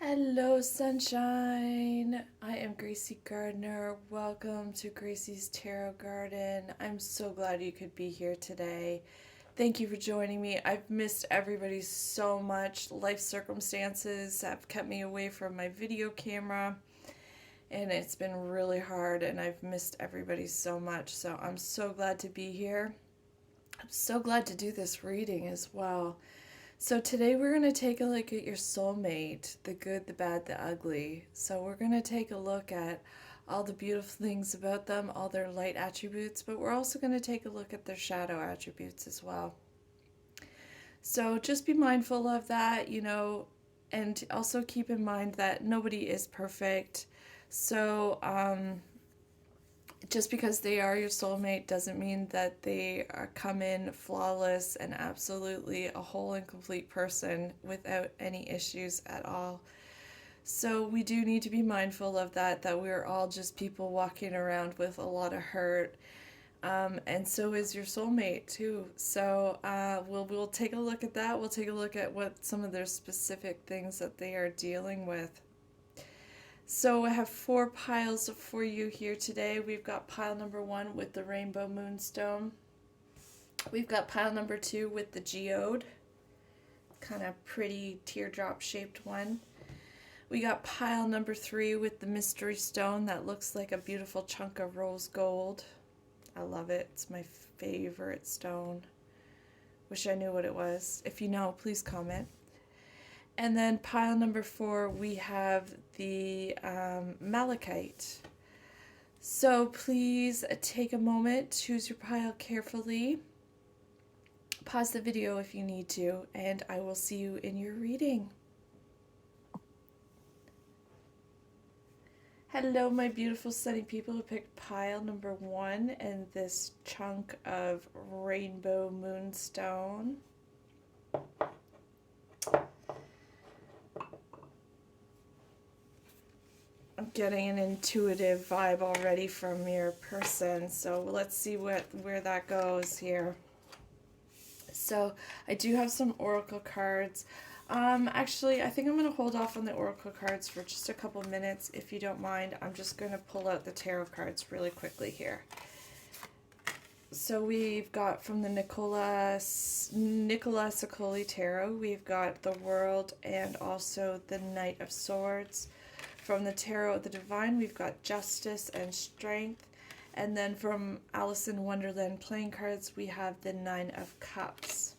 Hello, sunshine. I am Gracie Gardner. Welcome to Gracie's Tarot Garden. I'm so glad you could be here today. Thank you for joining me. I've missed everybody so much. Life circumstances have kept me away from my video camera, and it's been really hard, and I've missed everybody so much. So I'm so glad to be here. I'm so glad to do this reading as well. So today we're going to take a look at your soulmate, the good, the bad, the ugly. So we're going to take a look at all the beautiful things about them, all their light attributes, but we're also going to take a look at their shadow attributes as well. So just be mindful of that, and also keep in mind that nobody is perfect. So, just because they are your soulmate doesn't mean that they come in flawless and absolutely a whole and complete person without any issues at all. So we do need to be mindful of that we're all just people walking around with a lot of hurt. And so is your soulmate too. So we'll take a look at that. We'll take a look at what some of their specific things that they are dealing with. So I have 4 piles for you here today. We've got pile number 1 with the rainbow moonstone. We've got pile number 2 with the geode, kind of pretty teardrop shaped one. We got pile number 3 with the mystery stone that looks like a beautiful chunk of rose gold. I love it. It's my favorite stone. Wish I knew what it was. If you know, please comment. And then pile number 4, we have the malachite. So please take a moment, choose your pile carefully. Pause the video if you need to, and I will see you in your reading. Hello, my beautiful sunny people who picked pile number 1 and this chunk of rainbow moonstone. I'm getting an intuitive vibe already from your person, so let's see where that goes here. So I do have some oracle cards. Actually, I think I'm going to hold off on the oracle cards for just a couple minutes, if you don't mind. I'm just going to pull out the tarot cards really quickly here. So we've got from the Nicola Saccoli Tarot, we've got the World and also the Knight of Swords. From the Tarot of the Divine, we've got Justice and Strength. And then from Alice in Wonderland playing cards, we have the 9 of Cups.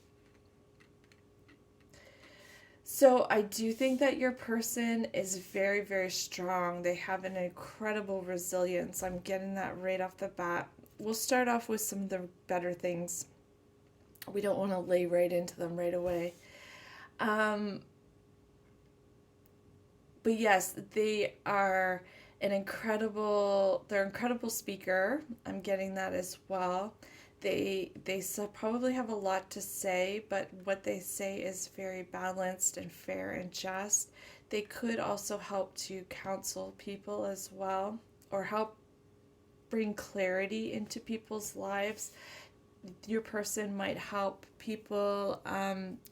So I do think that your person is very, very strong. They have an incredible resilience. I'm getting that right off the bat. We'll start off with some of the better things. We don't want to lay right into them right away. But yes, they are they're an incredible speaker. I'm getting that as well. They probably have a lot to say, but what they say is very balanced and fair and just. They could also help to counsel people as well, or help bring clarity into people's lives. Your person might help people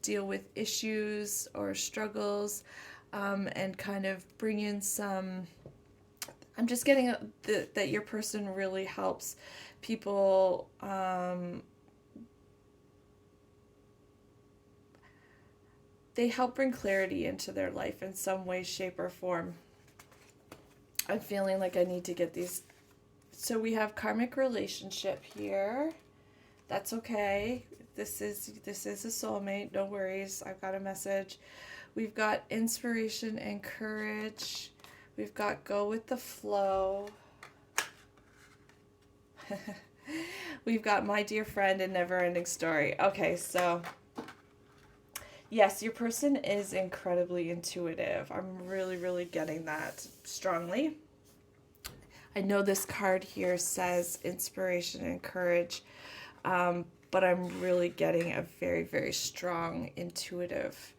deal with issues or struggles, and kind of bring in some. I'm just getting that your person really helps people they help bring clarity into their life in some way, shape, or form. I'm feeling like I need to get these. So we have karmic relationship here. That's okay. This is a soulmate. No worries. I've got a message. We've got inspiration and courage. We've got go with the flow. We've got my dear friend and never ending story. Okay, so yes, your person is incredibly intuitive. I'm really, really getting that strongly. I know this card here says inspiration and courage, but I'm really getting a very, very strong intuitive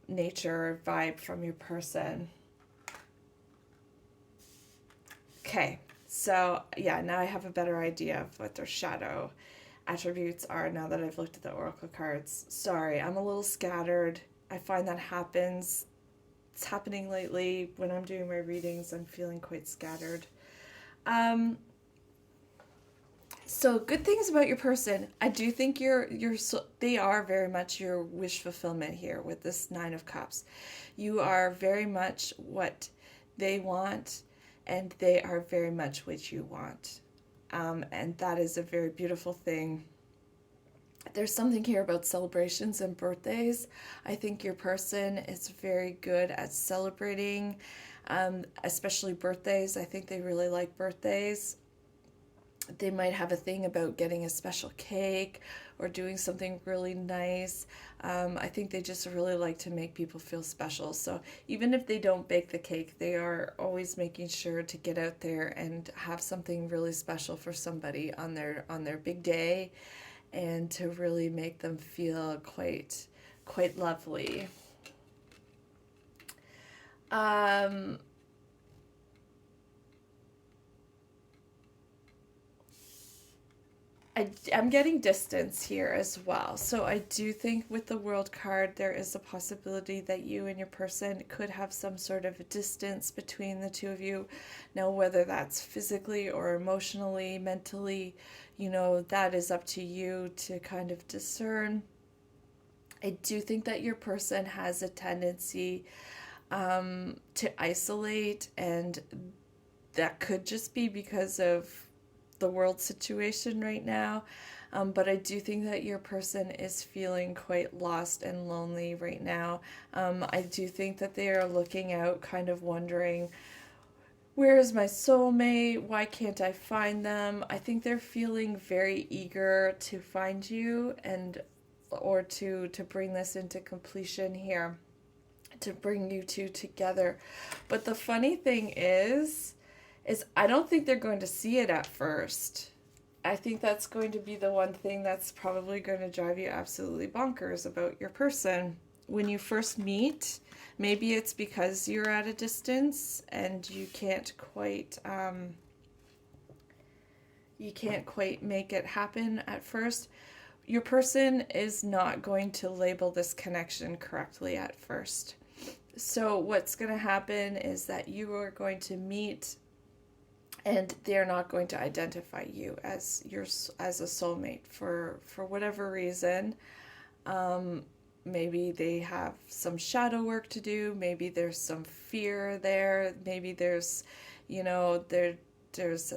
nature vibe from your person. Okay, so yeah, now I have a better idea of what their shadow attributes are now that I've looked at the oracle cards. Sorry, I'm a little scattered. I find that happens what's happening lately when I'm doing my readings. I'm feeling quite scattered. Um, So good things about your person. I do think they are very much your wish fulfillment here with this Nine of Cups. You are very much what they want, and they are very much what you want. And that is a very beautiful thing. There's something here about celebrations and birthdays. I think your person is very good at celebrating, especially birthdays. I think they really like birthdays. They might have a thing about getting a special cake or doing something really nice. I think they just really like to make people feel special. So even if they don't bake the cake, they are always making sure to get out there and have something really special for somebody on their big day, and to really make them feel quite lovely. Um, I'm getting distance here as well. So I do think with the World card, there is a possibility that you and your person could have some sort of a distance between the two of you. Now, whether that's physically or emotionally, mentally, that is up to you to kind of discern. I do think that your person has a tendency to isolate, and that could just be because of the world situation right now. But I do think that your person is feeling quite lost and lonely right now. I do think that they are looking out, kind of wondering, where is my soulmate? Why can't I find them? I think they're feeling very eager to find you, or to bring this into completion here, to bring you two together. But the funny thing is I don't think they're going to see it at first. I think that's going to be the one thing that's probably going to drive you absolutely bonkers about your person. When you first meet, maybe it's because you're at a distance and you can't quite make it happen at first. Your person is not going to label this connection correctly at first. So what's going to happen is that you are going to meet, and they're not going to identify you as a soulmate for whatever reason. Maybe they have some shadow work to do. Maybe there's some fear there. Maybe there's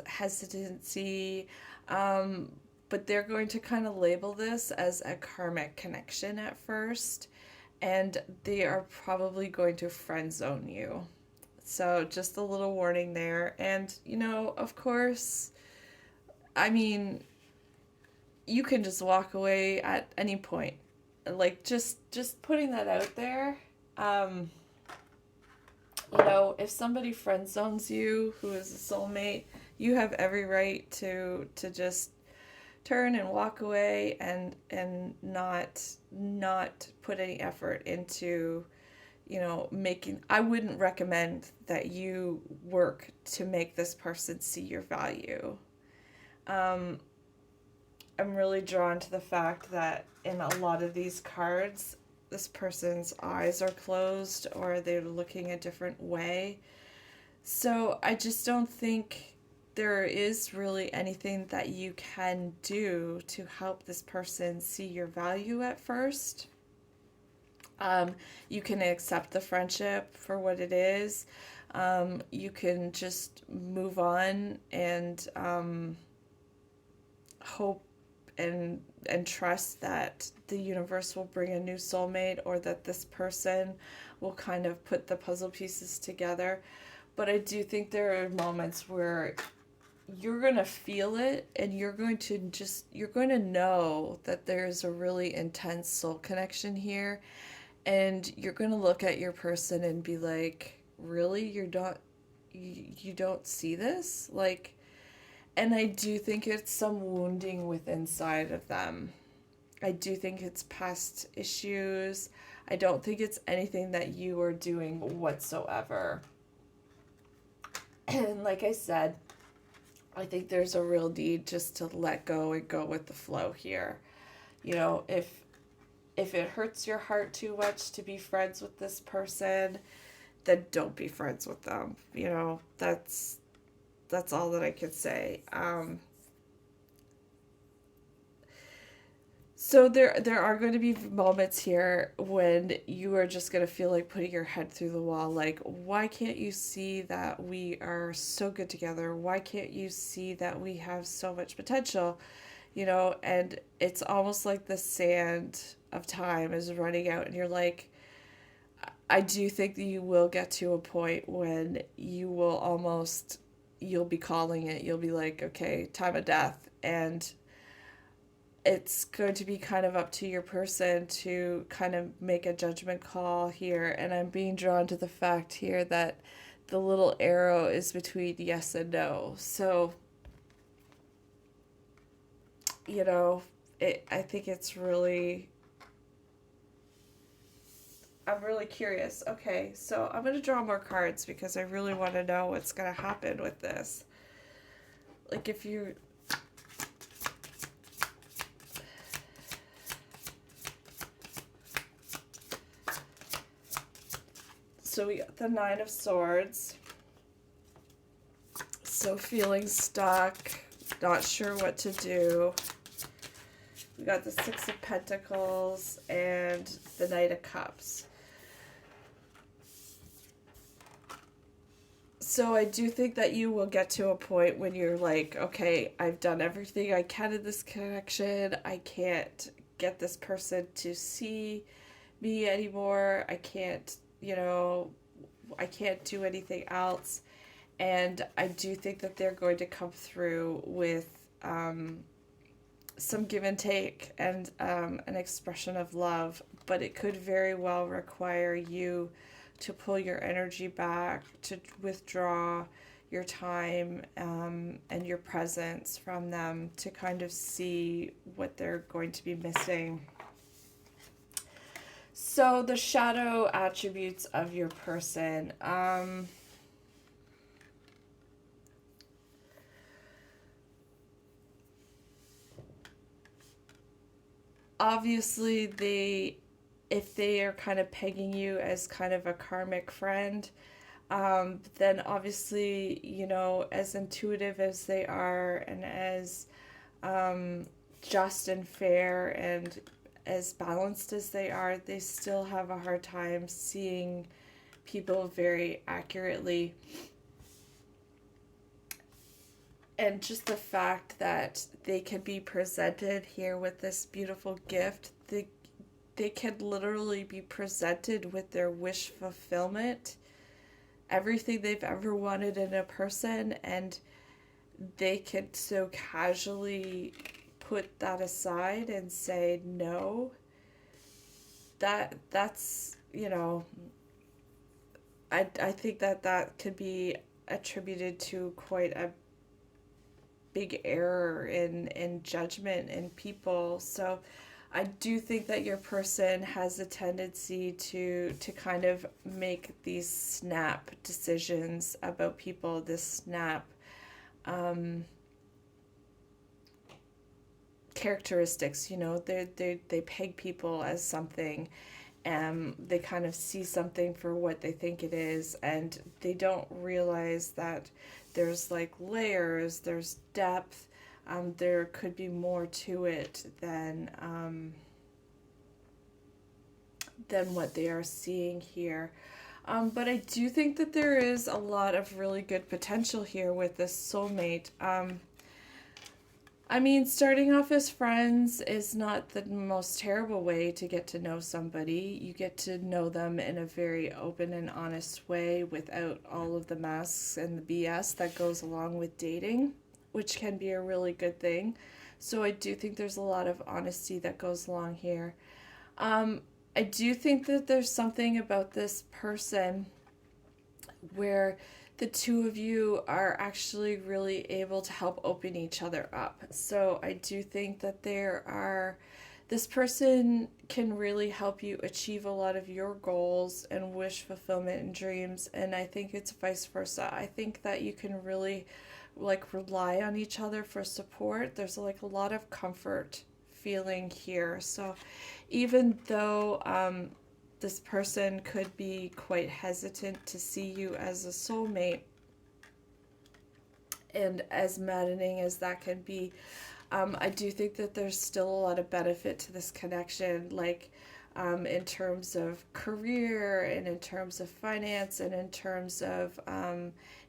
hesitancy. But they're going to kind of label this as a karmic connection at first, and they are probably going to friend zone you. So just a little warning there. And, of course, I mean, you can just walk away at any point. Like, just putting that out there. If somebody friend zones you who is a soulmate, you have every right to just turn and walk away and not put any effort into I wouldn't recommend that you work to make this person see your value. I'm really drawn to the fact that in a lot of these cards, this person's eyes are closed or they're looking a different way. So I just don't think there is really anything that you can do to help this person see your value at first. You can accept the friendship for what it is. You can just move on and hope and trust that the universe will bring a new soulmate, or that this person will kind of put the puzzle pieces together. But I do think there are moments where you're going to feel it, and you're going to know that there's a really intense soul connection here. And you're going to look at your person and be like, really? You don't see this? Like, and I do think it's some wounding within inside of them. I do think it's past issues. I don't think it's anything that you are doing whatsoever. And like I said, I think there's a real need just to let go and go with the flow here. If it hurts your heart too much to be friends with this person, then don't be friends with them. That's all that I could say. So there are going to be moments here when you are just going to feel like putting your head through the wall. Like, why can't you see that we are so good together? Why can't you see that we have so much potential? And it's almost like the sand of time is running out, and you're like, I do think that you will get to a point when you'll be calling it. You'll be like, okay, time of death. And it's going to be kind of up to your person to kind of make a judgment call here. And I'm being drawn to the fact here that the little arrow is between yes and no. So, I think it's really, I'm really curious. Okay, so I'm going to draw more cards because I really want to know what's going to happen with this. Like, if you... So we got the Nine of Swords. So feeling stuck, not sure what to do. We got the Six of Pentacles and the Knight of Cups. So I do think that you will get to a point when you're like, okay, I've done everything I can in this connection. I can't get this person to see me anymore. I can't do anything else. And I do think that they're going to come through with some give and take and an expression of love. But it could very well require you to pull your energy back, to withdraw your time and your presence from them to kind of see what they're going to be missing. So the shadow attributes of your person. Obviously, if they are kind of pegging you as kind of a karmic friend, then obviously, as intuitive as they are and as just and fair and as balanced as they are, they still have a hard time seeing people very accurately. And just the fact that they can be presented here with this beautiful gift, they can literally be presented with their wish fulfillment, everything they've ever wanted in a person, and they can so casually put that aside and say no. That's I think that could be attributed to quite a big error in judgment in people. So I do think that your person has a tendency to kind of make these snap decisions about people, this snap characteristics. They peg people as something, and they kind of see something for what they think it is, and they don't realize that there's like layers, there's depth, there could be more to it than what they are seeing here. But I do think that there is a lot of really good potential here with this soulmate. Starting off as friends is not the most terrible way to get to know somebody. You get to know them in a very open and honest way without all of the masks and the BS that goes along with dating, which can be a really good thing. So I do think there's a lot of honesty that goes along here. I do think that there's something about this person where the two of you are actually really able to help open each other up. So I do think that this person can really help you achieve a lot of your goals and wish fulfillment and dreams. And I think it's vice versa. I think that you can really rely on each other for support. There's a lot of comfort feeling here. So even though this person could be quite hesitant to see you as a soulmate. And as maddening as that can be, I do think that there's still a lot of benefit to this connection, like in terms of career and in terms of finance and in terms of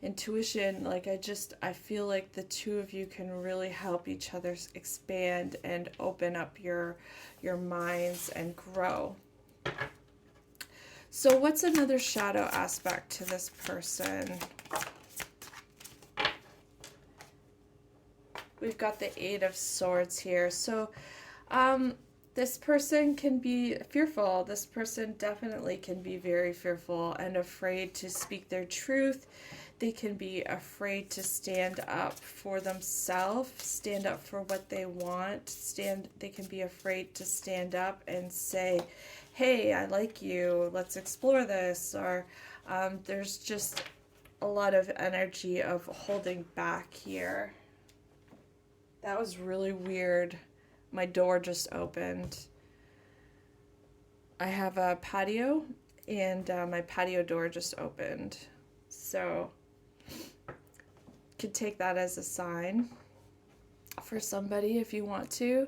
intuition. Like I feel like the two of you can really help each other expand and open up your minds and grow. So what's another shadow aspect to this person? We've got the Eight of Swords here. So this person can be fearful. This person definitely can be very fearful and afraid to speak their truth. They can be afraid to stand up for themselves, stand up for what they want. They can be afraid to stand up and say, hey, I like you, let's explore this. Or there's just a lot of energy of holding back here. That was really weird. My door just opened. I have a patio, and my patio door just opened. So, could take that as a sign for somebody if you want to.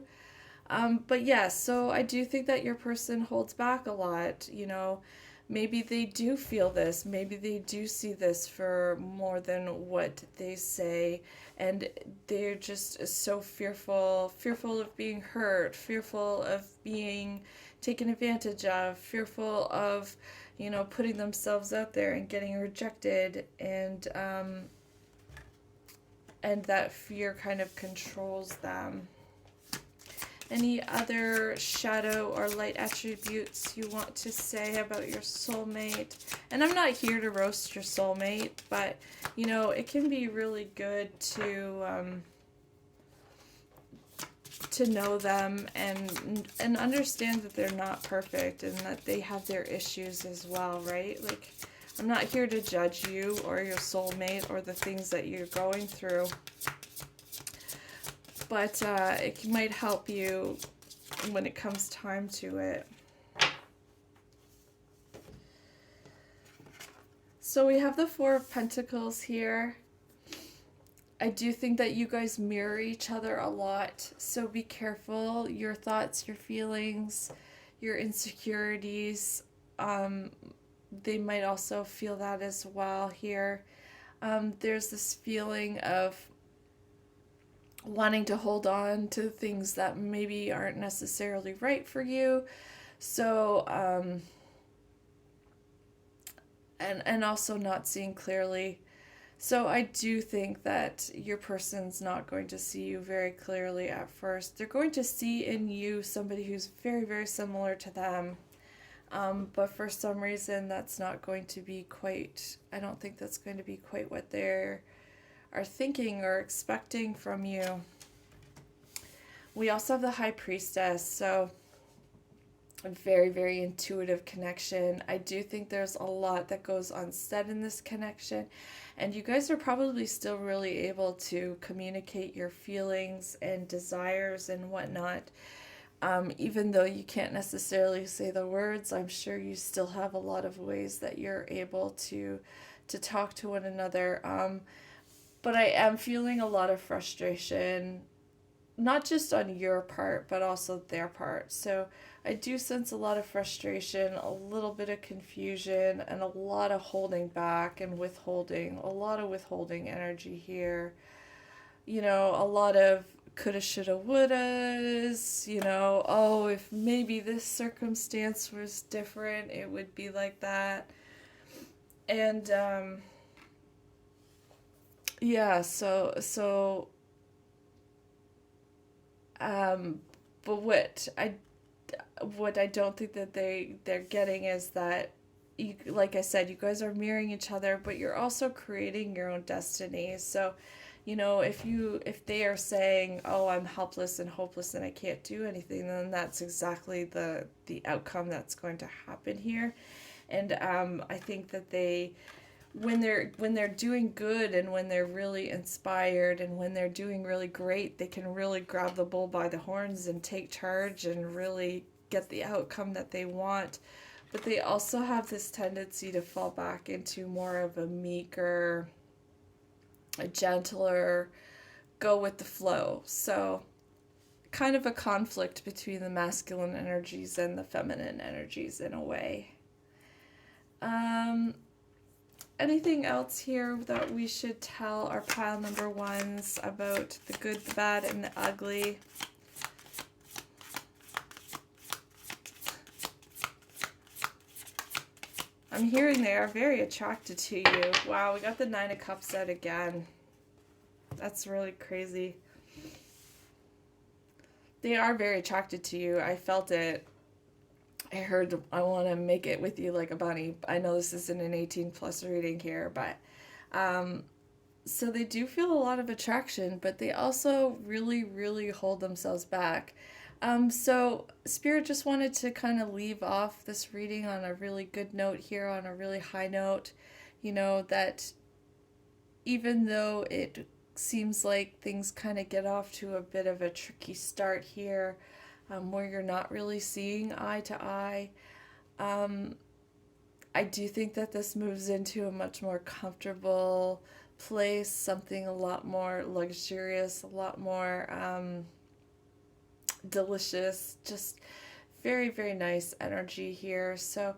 But yeah, so I do think that your person holds back a lot. You know, maybe they do feel this. Maybe they do see this for more than what they say. And they're just so fearful of being hurt, fearful of being taken advantage of, fearful of, you know, putting themselves out there and getting rejected. And that fear kind of controls them. Any other shadow or light attributes you want to say about your soulmate? And I'm not here to roast your soulmate, but, you know, it can be really good to know them and understand that they're not perfect and that they have their issues as well, right? Like, I'm not here to judge you or your soulmate or the things that you're going through. But it might help you when it comes time to it. So we have the Four of Pentacles here. I do think that you guys mirror each other a lot. So be careful. Your thoughts, your feelings, your insecurities, they might also feel that as well here. There's this feeling of wanting to hold on to things that maybe aren't necessarily right for you. So, and also not seeing clearly. So I do think that your person's not going to see you very clearly at first. They're going to see in you somebody who's very, very similar to them. But for some reason, that's not going to be quite, I don't think that's going to be quite what they're are thinking or expecting from you. We also have the High Priestess, so a very, very intuitive connection. I do think there's a lot that goes unsaid in this connection, and you guys are probably still really able to communicate your feelings and desires and whatnot. Even though you can't necessarily say the words, I'm sure you still have a lot of ways that you're able to talk to one another. But I am feeling a lot of frustration, not just on your part, but also their part. So I do sense a lot of frustration, a little bit of confusion, and a lot of holding back and withholding. A lot of withholding energy here. You know, a lot of coulda, shoulda, wouldas. You know, oh, if maybe this circumstance was different, it would be like that. And, yeah, but what I don't think that they're getting is that, you, like I said, you guys are mirroring each other, but you're also creating your own destiny. So, you know, if they are saying, oh, I'm helpless and hopeless and I can't do anything, then that's exactly the outcome that's going to happen here. And I think that when they're doing good and when they're really inspired and when they're doing really great, they can really grab the bull by the horns and take charge and really get the outcome that they want. but they also have this tendency to fall back into more of a meeker, a gentler, go with the flow. So kind of a conflict between the masculine energies and the feminine energies in a way. Anything else here that we should tell our pile number ones about the good, the bad, and the ugly? I'm hearing they are very attracted to you. Wow, we got the 9 of Cups out again. That's really crazy. They are very attracted to you. I felt it. I heard, I want to make it with you like a bunny. I know this isn't an 18 plus reading here, but so they do feel a lot of attraction, but they also really, really hold themselves back. So Spirit just wanted to kind of leave off this reading on a really good note here, on a really high note, you know, that even though it seems like things kind of get off to a bit of a tricky start here, where you're not really seeing eye to eye, I do think that this moves into a much more comfortable place, something a lot more luxurious, a lot more delicious, just very, very nice energy here. So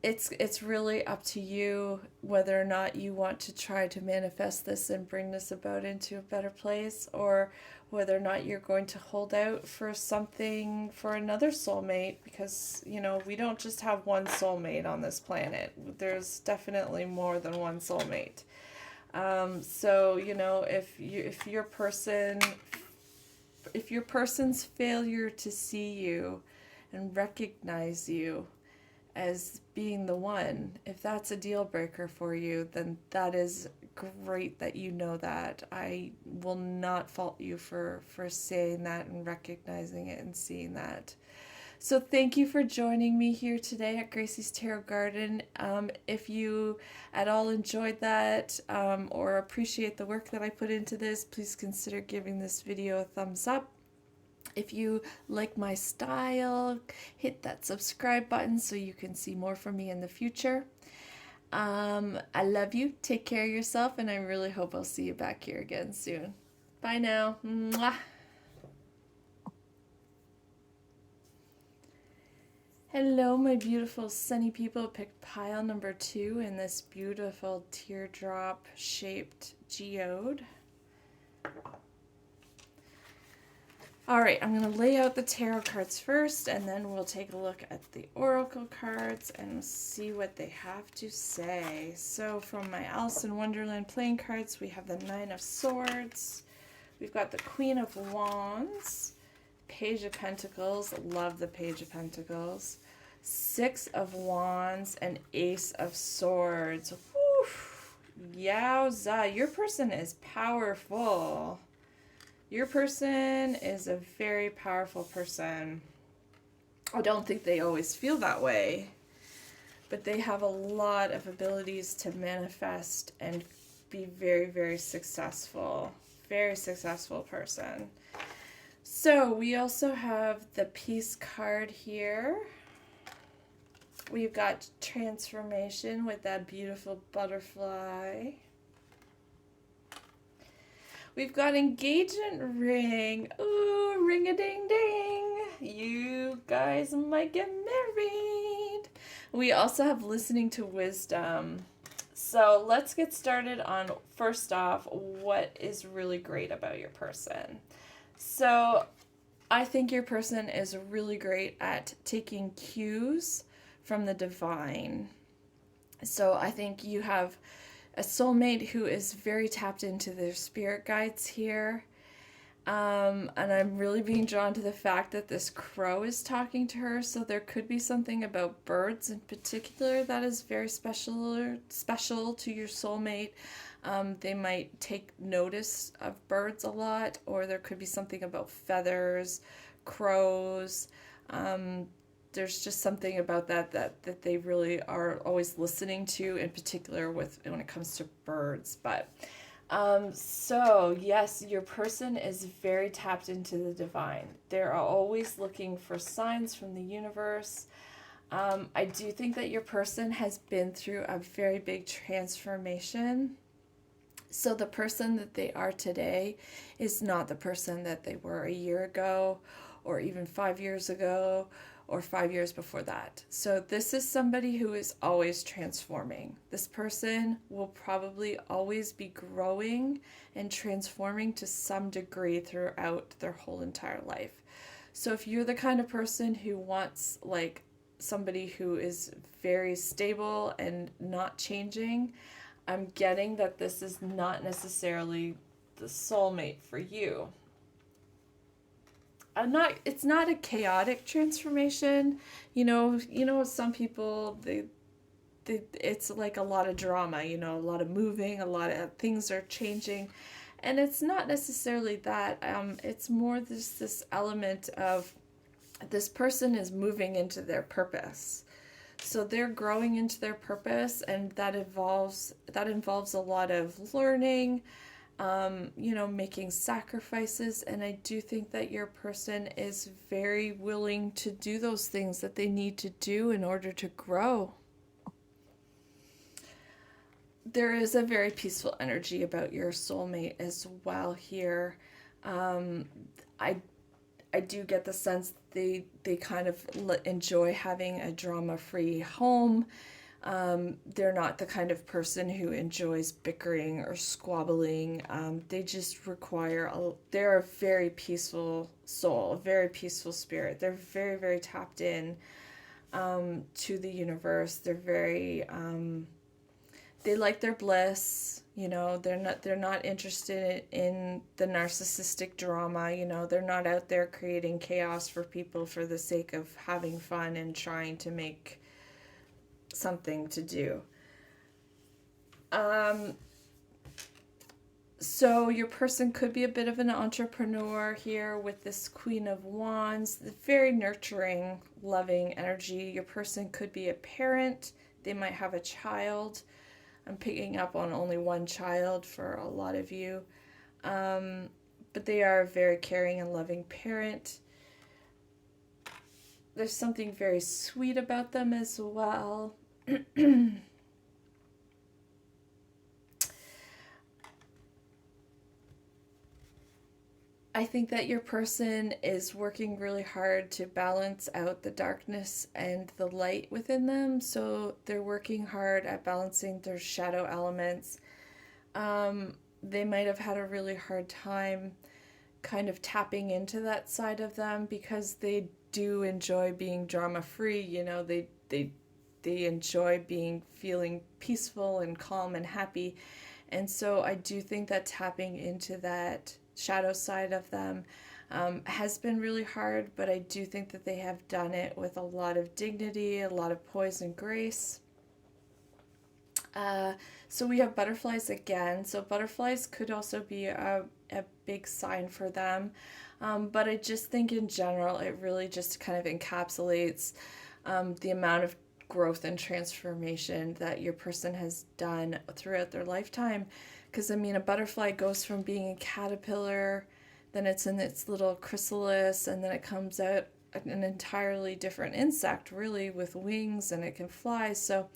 it's really up to you whether or not you want to try to manifest this and bring this about into a better place, or whether or not you're going to hold out for something, for another soulmate, because, you know, we don't just have one soulmate on this planet. There's definitely more than one soulmate. So, you know, if your person's failure to see you and recognize you as being the one, if that's a deal breaker for you, then that is great that you know that. I will not fault you for saying that and recognizing it and seeing that. So thank you for joining me here today at Gracie's Tarot Garden. If you at all enjoyed that or appreciate the work that I put into this, please consider giving this video a thumbs up. If you like my style, hit that subscribe button so you can see more from me in the future. I love you. Take care of yourself, and I really hope I'll see you back here again soon. Bye now. Mwah. Hello, my beautiful sunny people. Picked pile number 2 in this beautiful teardrop shaped geode. Alright, I'm going to lay out the tarot cards first, and then we'll take a look at the oracle cards and see what they have to say. So from my Alice in Wonderland playing cards, we have the 9 of Swords. We've got the Queen of Wands, Page of Pentacles, love the Page of Pentacles, 6 of Wands, and Ace of Swords. Woo! Yowza, your person is powerful. Your person is a very powerful person. I don't think they always feel that way, but they have a lot of abilities to manifest and be very, very successful. Very successful person. So we also have the Peace card here. We've got Transformation with that beautiful butterfly. We've got Engagement Ring. Ooh, ring-a-ding-ding. You guys might get married. We also have Listening to Wisdom. So let's get started on, first off, what is really great about your person. So I think your person is really great at taking cues from the divine. So I think you have a soulmate who is very tapped into their spirit guides here. And I'm really being drawn to the fact that this crow is talking to her. So there could be something about birds in particular that is very special to your soulmate. They might take notice of birds a lot, or there could be something about feathers, crows. There's just something about that they really are always listening to, in particular when it comes to birds. But so yes, your person is very tapped into the divine. They're always looking for signs from the universe. I do think that your person has been through a very big transformation. So the person that they are today is not the person that they were a year ago, or even 5 years ago, or 5 years before that. So this is somebody who is always transforming. This person will probably always be growing and transforming to some degree throughout their whole entire life. So if you're the kind of person who wants like somebody who is very stable and not changing, I'm getting that this is not necessarily the soulmate for you. It's not a chaotic transformation. Some people it's like a lot of drama, a lot of moving, a lot of things are changing. And it's not necessarily that. It's more this element of this person is moving into their purpose. So they're growing into their purpose, and that involves a lot of learning, making sacrifices. And I do think that your person is very willing to do those things that they need to do in order to grow. There is a very peaceful energy about your soulmate as well here. I do get the sense they kind of enjoy having a drama-free home. They're not the kind of person who enjoys bickering or squabbling. They just they're a very peaceful soul, a very peaceful spirit. They're very, very tapped in to the universe. They're very, they like their bliss. They're not interested in the narcissistic drama. They're not out there creating chaos for people for the sake of having fun and trying to make something to do. So your person could be a bit of an entrepreneur here with this Queen of Wands, the very nurturing, loving energy. Your person could be a parent. They might have a child. I'm picking up on only one child for a lot of you. But they are a very caring and loving parent. There's something very sweet about them as well. I think that your person is working really hard to balance out the darkness and the light within them. So they're working hard at balancing their shadow elements. They might have had a really hard time kind of tapping into that side of them because they do enjoy being drama-free. They enjoy feeling peaceful and calm and happy. And so I do think that tapping into that shadow side of them has been really hard, but I do think that they have done it with a lot of dignity, a lot of poise and grace. So we have butterflies again. So butterflies could also be a big sign for them. But I just think in general, it really just kind of encapsulates the amount of growth and transformation that your person has done throughout their lifetime. Because, a butterfly goes from being a caterpillar, then it's in its little chrysalis, and then it comes out an entirely different insect, really, with wings, and it can fly. So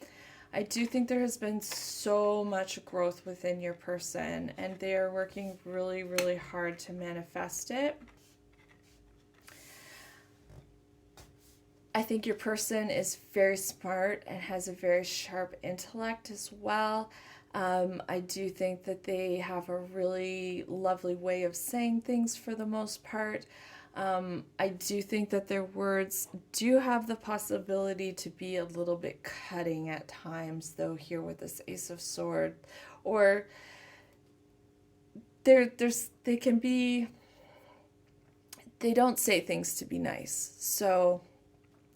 I do think there has been so much growth within your person, and they are working really, really hard to manifest it. I think your person is very smart and has a very sharp intellect as well. I do think that they have a really lovely way of saying things for the most part. I do think that their words do have the possibility to be a little bit cutting at times, though, here with this Ace of Swords. Or they can be, they don't say things to be nice. So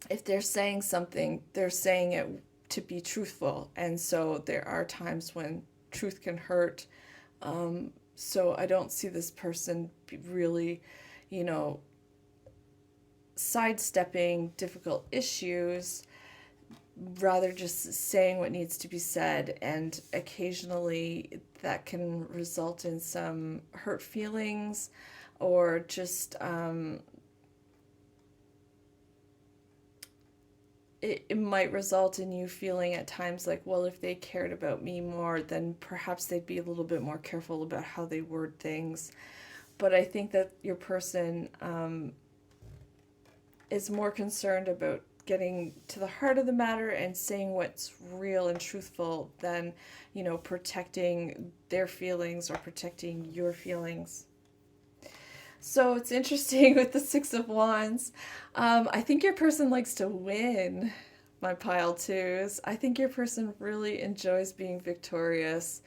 if they're saying something, they're saying it to be truthful, and so there are times when truth can hurt. So I don't see this person really, sidestepping difficult issues, rather just saying what needs to be said, and occasionally that can result in some hurt feelings or just it might result in you feeling at times like, well, if they cared about me more, then perhaps they'd be a little bit more careful about how they word things. But I think that your person is more concerned about getting to the heart of the matter and saying what's real and truthful than, protecting their feelings or protecting your feelings. So it's interesting with the Six of Wands. I think your person likes to win, my pile twos. I think your person really enjoys being victorious.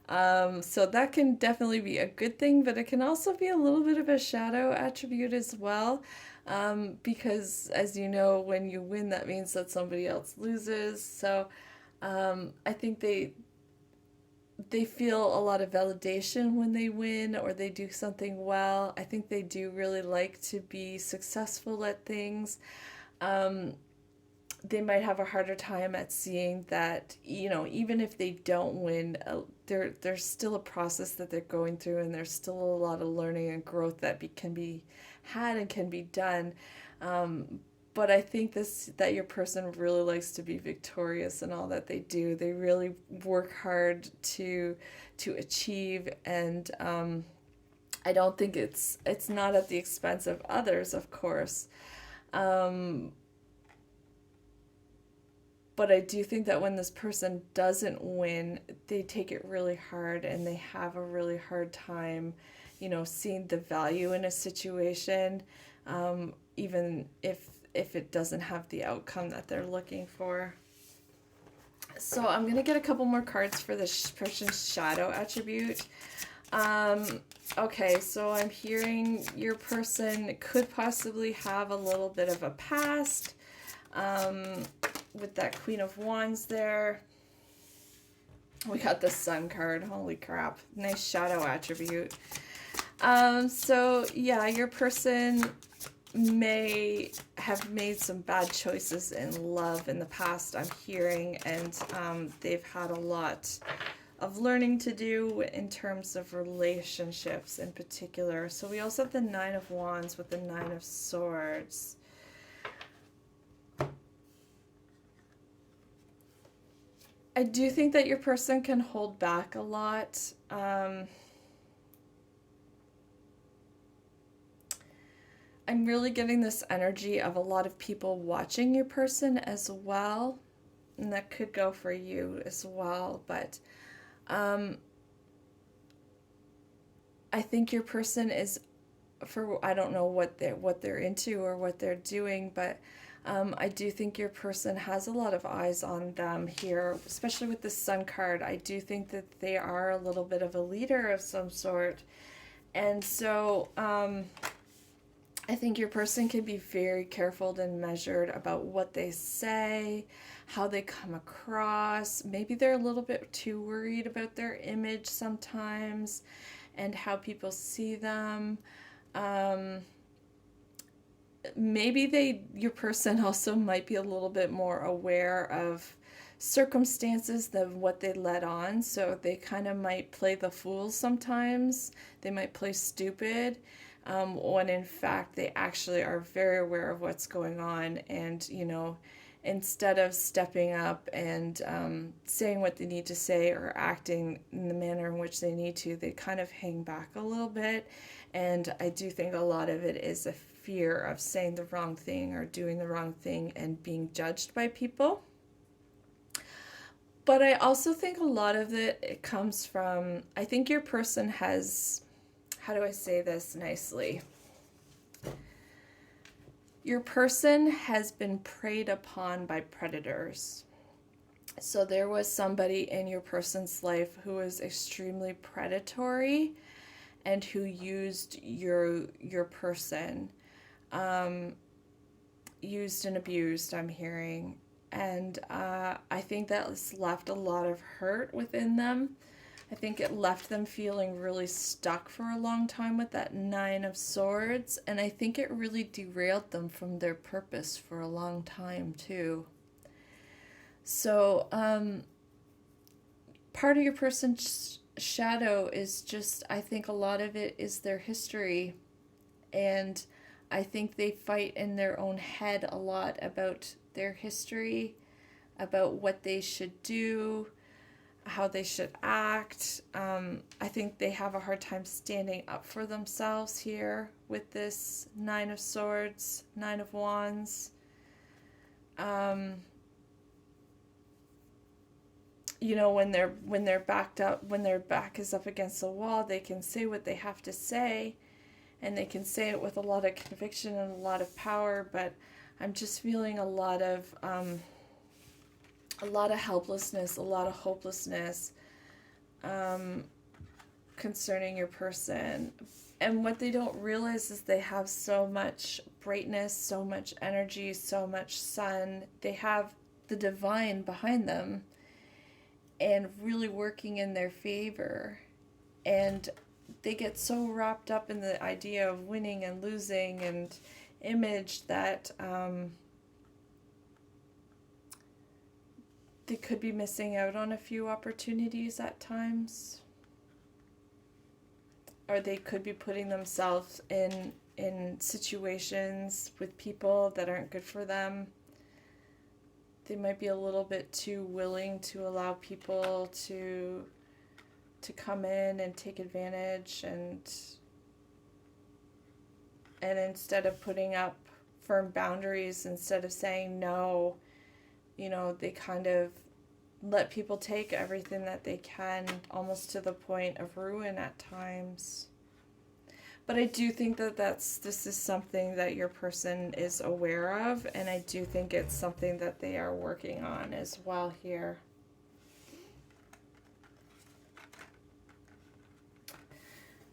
So that can definitely be a good thing, but it can also be a little bit of a shadow attribute as well. Because as you know, when you win, that means that somebody else loses. So I think they feel a lot of validation when they win or they do something well. I think they do really like to be successful at things. They might have a harder time at seeing that, even if they don't win, there's still a process that they're going through, and there's still a lot of learning and growth that can be had and can be done. But I think that your person really likes to be victorious in all that they do. They really work hard to achieve, and I don't think it's not at the expense of others, of course. But I do think that when this person doesn't win, they take it really hard and they have a really hard time, seeing the value in a situation, even if it doesn't have the outcome that they're looking for. So I'm going to get a couple more cards for this person's shadow attribute. Okay, so I'm hearing your person could possibly have a little bit of a past. With that Queen of Wands there. We got the Sun card. Holy crap. Nice shadow attribute. So yeah, your person may have made some bad choices in love in the past, I'm hearing, and they've had a lot of learning to do in terms of relationships in particular. So we also have the Nine of Wands with the Nine of Swords. I do think that your person can hold back a lot. I'm really getting this energy of a lot of people watching your person as well. And that could go for you as well. But I think your person is, I don't know what they're into or what they're doing, but I do think your person has a lot of eyes on them here, especially with the Sun card. I do think that they are a little bit of a leader of some sort. And so I think your person can be very careful and measured about what they say, how they come across. Maybe they're a little bit too worried about their image sometimes and how people see them. Maybe your person also might be a little bit more aware of circumstances than what they let on. So they kind of might play the fool sometimes. They might play stupid when in fact they actually are very aware of what's going on. And, instead of stepping up and saying what they need to say or acting in the manner in which they need to, they kind of hang back a little bit. And I do think a lot of it is a fear of saying the wrong thing or doing the wrong thing and being judged by people. But I also think a lot of it comes from, I think your person has, how do I say this nicely? Your person has been preyed upon by predators. So there was somebody in your person's life who was extremely predatory and who used your person. Used and abused, I'm hearing. And I think that's left a lot of hurt within them. I think it left them feeling really stuck for a long time with that Nine of Swords. And I think it really derailed them from their purpose for a long time, too. So, part of your person's shadow is just, I think a lot of it is their history. And I think they fight in their own head a lot about their history, about what they should do, how they should act. I think they have a hard time standing up for themselves here with this Nine of Swords, Nine of Wands. You know, when they're backed up, when their back is up against the wall, they can say what they have to say, and they can say it with a lot of conviction and a lot of power. But I'm just feeling a lot of helplessness, a lot of hopelessness concerning your person. And what they don't realize is they have so much brightness, so much energy, so much sun. They have the divine behind them and really working in their favor. And they get so wrapped up in the idea of winning and losing and image that they could be missing out on a few opportunities at times. Or they could be putting themselves in situations with people that aren't good for them. They might be a little bit too willing to allow people to come in and take advantage, and instead of putting up firm boundaries, instead of saying no, you know, they kind of let people take everything that they can, almost to the point of ruin at times. But I do think that this is something that your person is aware of, and I do think it's something that they are working on as well here.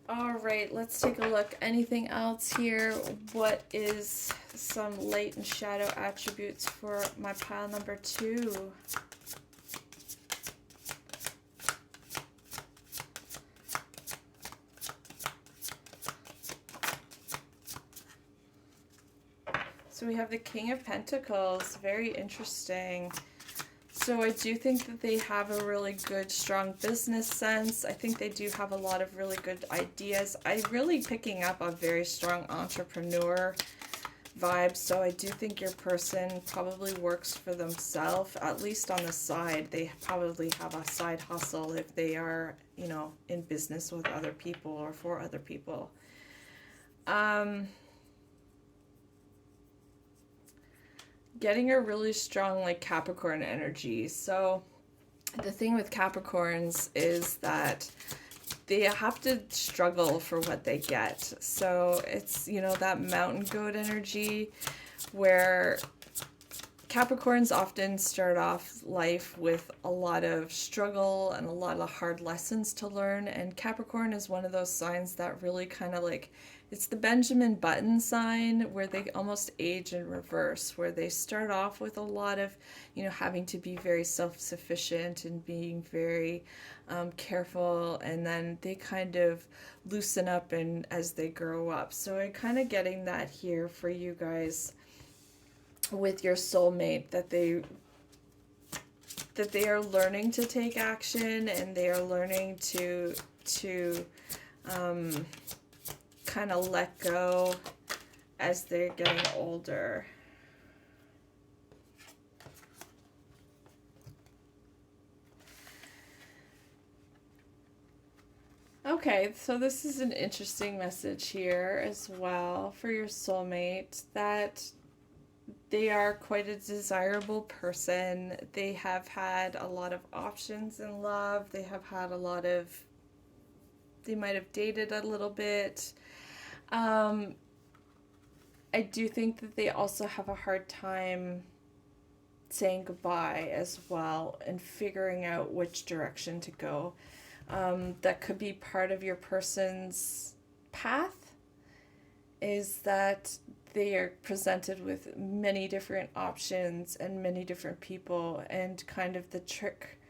All right, let's take a look. Anything else here? What is some light and shadow attributes for my pile number 2? So we have the King of Pentacles. Very interesting. So I do think that they have a really good, strong business sense. I think they do have a lot of really good ideas. I'm really picking up a very strong entrepreneur vibe. So I do think your person probably works for themselves, at least on the side. They probably have a side hustle if they are, you know, in business with other people or for other people. Getting a really strong, like, Capricorn energy. So the thing with Capricorns is that they have to struggle for what they get. So it's, you know, that mountain goat energy where Capricorns often start off life with a lot of struggle and a lot of hard lessons to learn. And Capricorn is one of those signs that really kind of like, it's the Benjamin Button sign where they almost age in reverse, where they start off with a lot of, you know, having to be very self-sufficient and being very careful, and then they kind of loosen up and as they grow up. So I'm kind of getting that here for you guys with your soulmate, that they are learning to take action, and they are learning to kind of let go as they're getting older. Okay, so this is an interesting message here as well for your soulmate, that they are quite a desirable person. They have had a lot of options in love. They have had a lot of, they might have dated a little bit. I do think that they also have a hard time saying goodbye as well and figuring out which direction to go. That could be part of your person's path, is that they are presented with many different options and many different people, and kind of the trick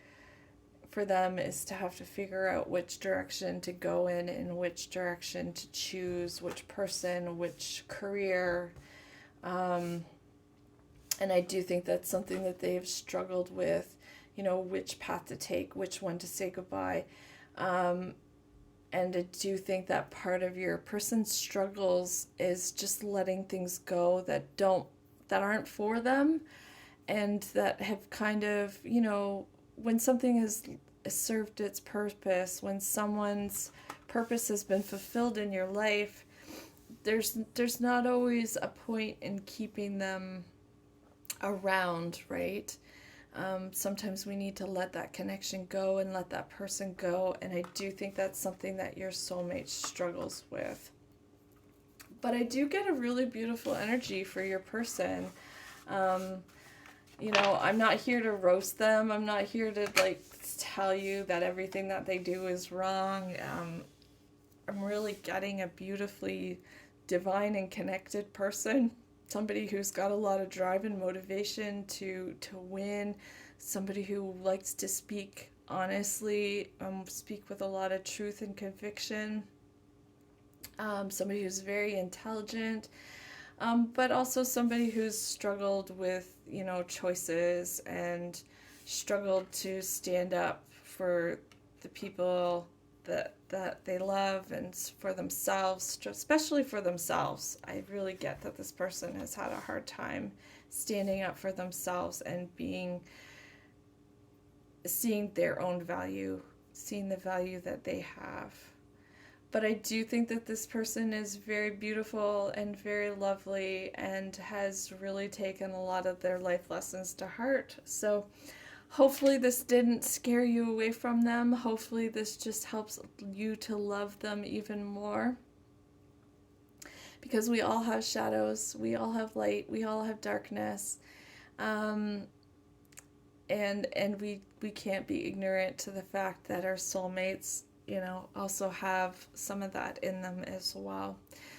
for them is to have to figure out which direction to go in and which direction to choose, which person, which career. And I do think that's something that they've struggled with, you know, which path to take, which one to say goodbye. And I do think that part of your person's struggles is just letting things go that aren't for them, and that have kind of, when something has served its purpose, when someone's purpose has been fulfilled in your life, there's not always a point in keeping them around, right? Sometimes we need to let that connection go and let that person go, and I do think that's something that your soulmate struggles with. But I do get a really beautiful energy for your person. I'm not here to roast them. I'm not here to tell you that everything that they do is wrong. I'm really getting a beautifully divine and connected person. Somebody who's got a lot of drive and motivation to win. Somebody who likes to speak honestly, speak with a lot of truth and conviction. Somebody who's very intelligent. But also somebody who's struggled with, choices and struggled to stand up for the people that they love and for themselves, especially for themselves. I really get that this person has had a hard time standing up for themselves and seeing their own value, seeing the value that they have. But I do think that this person is very beautiful and very lovely and has really taken a lot of their life lessons to heart. So hopefully this didn't scare you away from them. Hopefully this just helps you to love them even more. Because we all have shadows, we all have light, we all have darkness. And we can't be ignorant to the fact that our soulmates, also have some of that in them as well.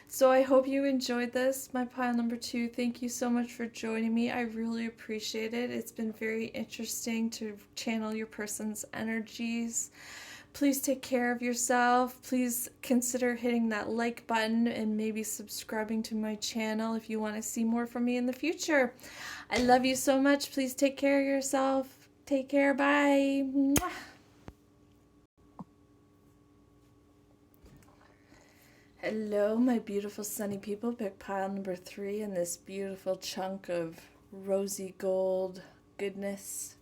So I hope you enjoyed this, my pile number 2. Thank you so much for joining me. I really appreciate it. It's been very interesting to channel your person's energies. Please take care of yourself. Please consider hitting that like button and maybe subscribing to my channel if you want to see more from me in the future. I love you so much. Please take care of yourself. Take care. Bye. Mwah. Hello, my beautiful sunny people. Pick pile number 3 in this beautiful chunk of rosy gold goodness.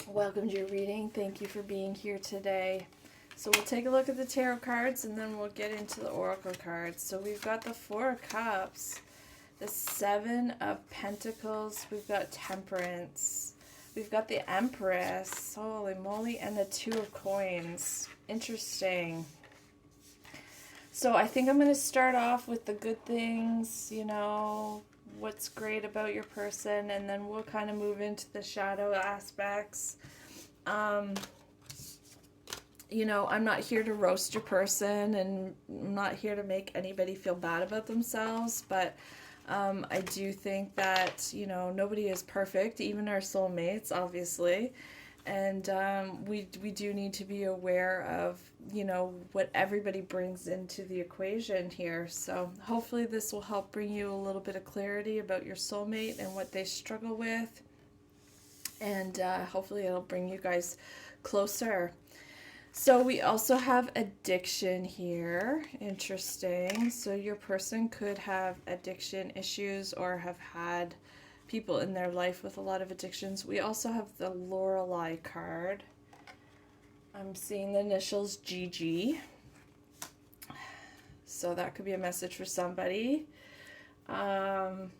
Welcome to your reading. Thank you for being here today. So we'll take a look at the tarot cards and then we'll get into the oracle cards. So we've got the 4 of Cups, the 7 of Pentacles, we've got Temperance, we've got the Empress, holy moly, and the 2 of Coins. Interesting. So I think I'm going to start off with the good things, what's great about your person, and then we'll kind of move into the shadow aspects. I'm not here to roast your person, and I'm not here to make anybody feel bad about themselves, but I do think that, nobody is perfect, even our soulmates, obviously. And we do need to be aware of, what everybody brings into the equation here. So hopefully this will help bring you a little bit of clarity about your soulmate and what they struggle with. And hopefully it'll bring you guys closer. So we also have addiction here. Interesting. So your person could have addiction issues or have had people in their life with a lot of addictions. We also have the Lorelei card. I'm seeing the initials GG. So that could be a message for somebody. And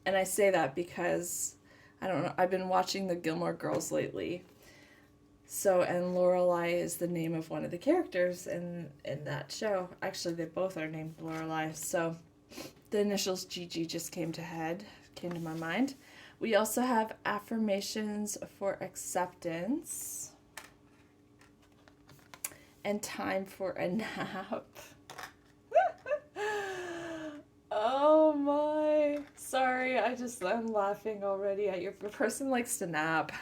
I say that because, I don't know, I've been watching the Gilmore Girls lately. So, and Lorelei is the name of one of the characters in that show. Actually, they both are named Lorelei. So the initials GG just came to my mind. We also have affirmations for acceptance and time for a nap. Oh my, sorry, I'm laughing already at your person likes to nap.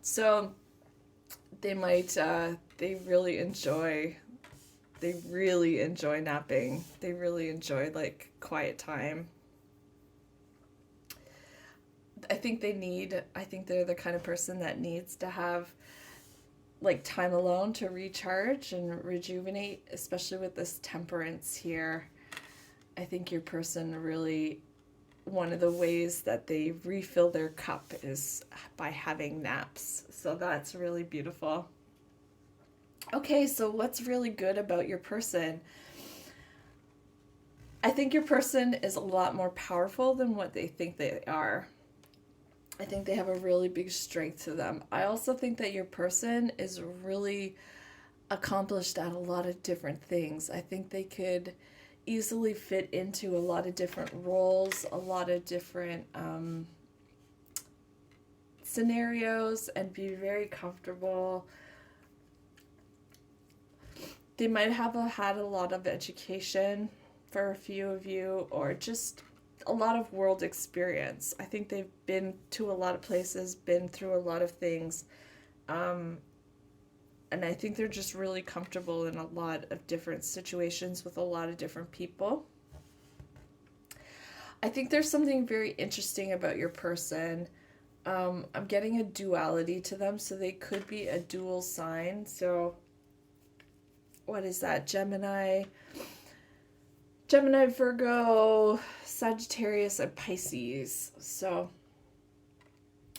So they might, they really enjoy napping. They really enjoy quiet time. I think they're the kind of person that needs to have time alone to recharge and rejuvenate, especially with this Temperance here. I think your person really one of the ways that they refill their cup is by having naps. So that's really beautiful. Okay, so what's really good about your person? I think your person is a lot more powerful than what they think they are. I think they have a really big strength to them. I also think that your person is really accomplished at a lot of different things. I think they could easily fit into a lot of different roles, a lot of different scenarios, and be very comfortable. They might have had a lot of education for a few of you, or just a lot of world experience. I think they've been to a lot of places, been through a lot of things. And I think they're just really comfortable in a lot of different situations with a lot of different people. I think there's something very interesting about your person. I'm getting a duality to them, so they could be a dual sign. So, what is that? Gemini, Virgo, Sagittarius, and Pisces. So,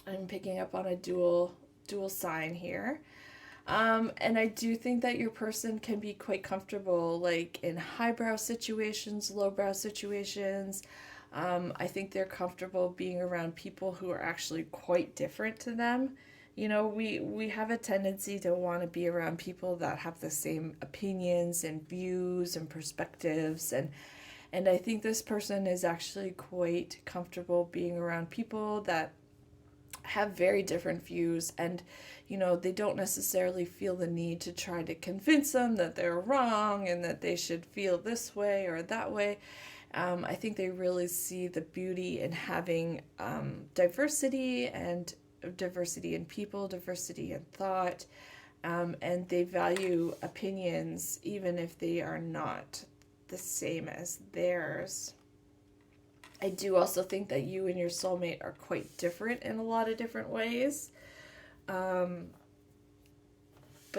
I'm picking up on a dual sign here. And I do think that your person can be quite comfortable, like in highbrow situations, lowbrow situations. I think they're comfortable being around people who are actually quite different to them. You know, we have a tendency to want to be around people that have the same opinions and views and perspectives, and I think this person is actually quite comfortable being around people that have very different views, and you know, they don't necessarily feel the need to try to convince them that they're wrong and that they should feel this way or that way. I think they really see the beauty in having diversity, and diversity in people, diversity in thought, and they value opinions even if they are not the same as theirs. I do also think that you and your soulmate are quite different in a lot of different ways. But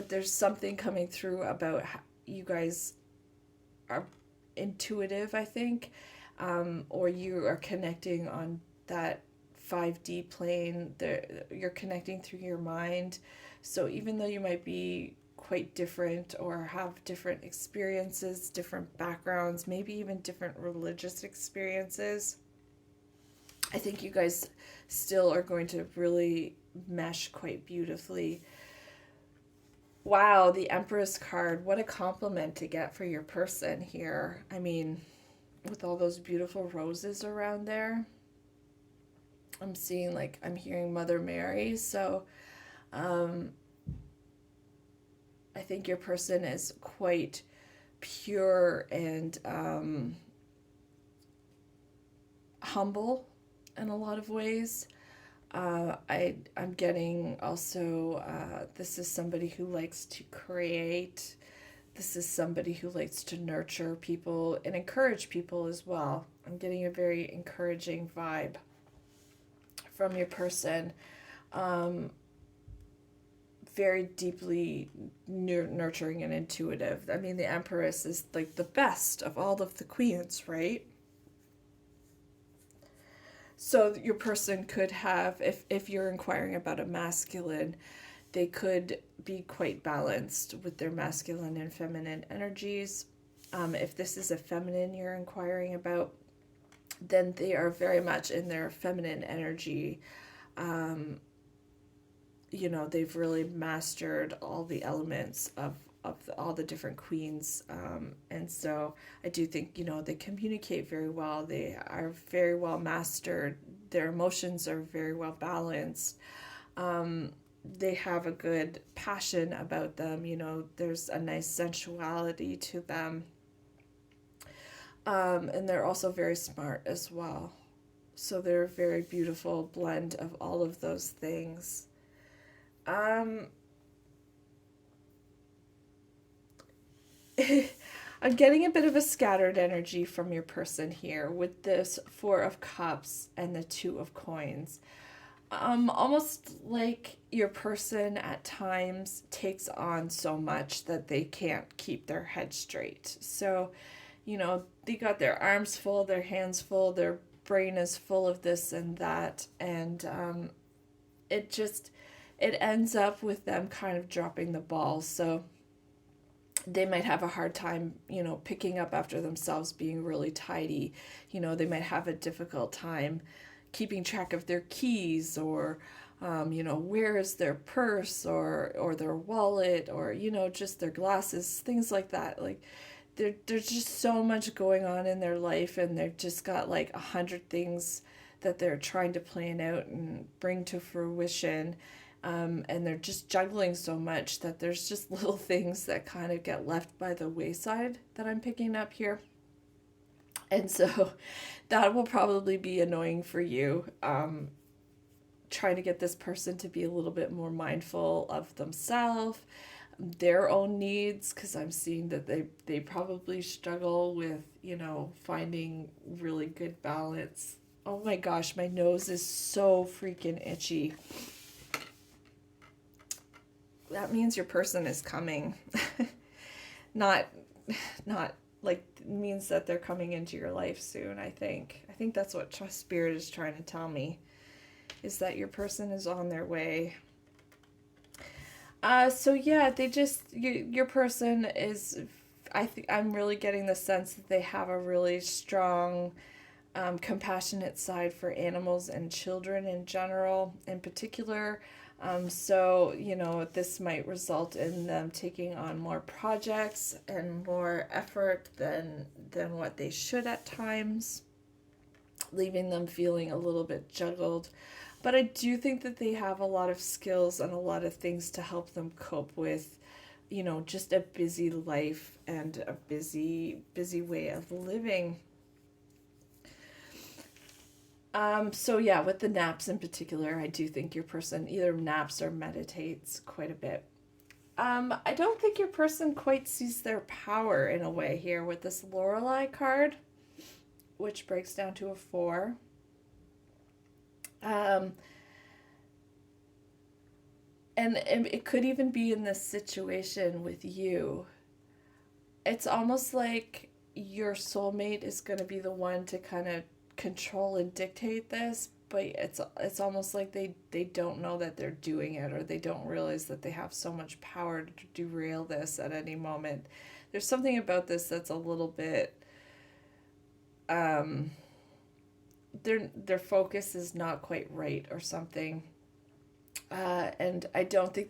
there's something coming through about how you guys are intuitive, I think, or you are connecting on that 5D plane. You're connecting through your mind. So even though you might be quite different or have different experiences, different backgrounds, maybe even different religious experiences, I think you guys still are going to really mesh quite beautifully. Wow, the Empress card. What a compliment to get for your person here. I mean, with all those beautiful roses around there. I'm hearing Mother Mary. So, I think your person is quite pure and humble in a lot of ways. I'm getting also, this is somebody who likes to create. This is somebody who likes to nurture people and encourage people as well. I'm getting a very encouraging vibe from your person. Very deeply nurturing and intuitive. I mean, the Empress is like the best of all of the queens, right? So your person could have, if you're inquiring about a masculine, they could be quite balanced with their masculine and feminine energies. If this is a feminine you're inquiring about, then they are very much in their feminine energy. You know, they've really mastered all the elements of all the different queens. And so I do think, you know, they communicate very well. They are very well mastered. Their emotions are very well balanced. They have a good passion about them. You know, there's a nice sensuality to them. And they're also very smart as well. So they're a very beautiful blend of all of those things. I'm getting a bit of a scattered energy from your person here with this Four of Cups and the Two of Coins. Almost like your person at times takes on so much that they can't keep their head straight. So, you know, they got their arms full, their hands full, they're brain is full of this and that, and it ends up with them kind of dropping the ball. So they might have a hard time, picking up after themselves, being really tidy. They might have a difficult time keeping track of their keys, or where is their purse, or their wallet, or just their glasses, things like that. Like there's just so much going on in their life, and they've just got like 100 things that they're trying to plan out and bring to fruition. And they're just juggling so much that there's just little things that kind of get left by the wayside that I'm picking up here. And so that will probably be annoying for you. Trying to get this person to be a little bit more mindful of themselves, their own needs, because I'm seeing that they probably struggle with, finding really good balance. Oh my gosh, my nose is so freaking itchy. That means your person is coming. not like means that they're coming into your life soon, I think. I think that's what Spirit is trying to tell me, is that your person is on their way. So yeah, your person is, I'm really getting the sense that they have a really strong, compassionate side for animals and children in general, in particular. So, this might result in them taking on more projects and more effort than what they should at times, leaving them feeling a little bit juggled. But I do think that they have a lot of skills and a lot of things to help them cope with, just a busy life and a busy way of living. So yeah, with the naps in particular, I do think your person either naps or meditates quite a bit. I don't think your person quite sees their power in a way here with this Lorelei card, which breaks down to a 4. And it could even be in this situation with you. It's almost like your soulmate is going to be the one to kind of control and dictate this, but it's almost like they don't know that they're doing it, or they don't realize that they have so much power to derail this at any moment. There's something about this that's a little bit their focus is not quite right or something, and I don't think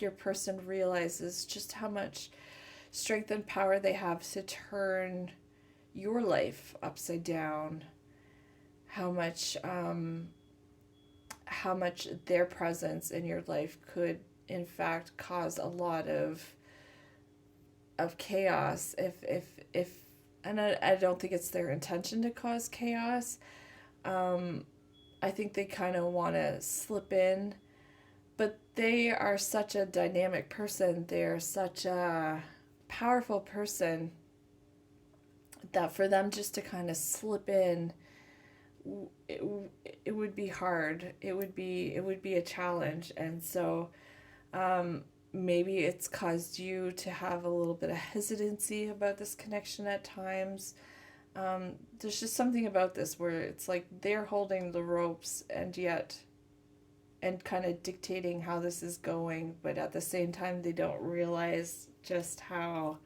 your person realizes just how much strength and power they have to turn your life upside down, how much their presence in your life could in fact cause a lot of chaos if and I don't think it's their intention to cause chaos. I think they kind of want to slip in, but they are such a dynamic person, they're such a powerful person, that for them just to kind of slip in, it would be hard. It would be a challenge. And so maybe it's caused you to have a little bit of hesitancy about this connection at times. There's just something about this where it's like they're holding the ropes and kind of dictating how this is going, but at the same time they don't realize just how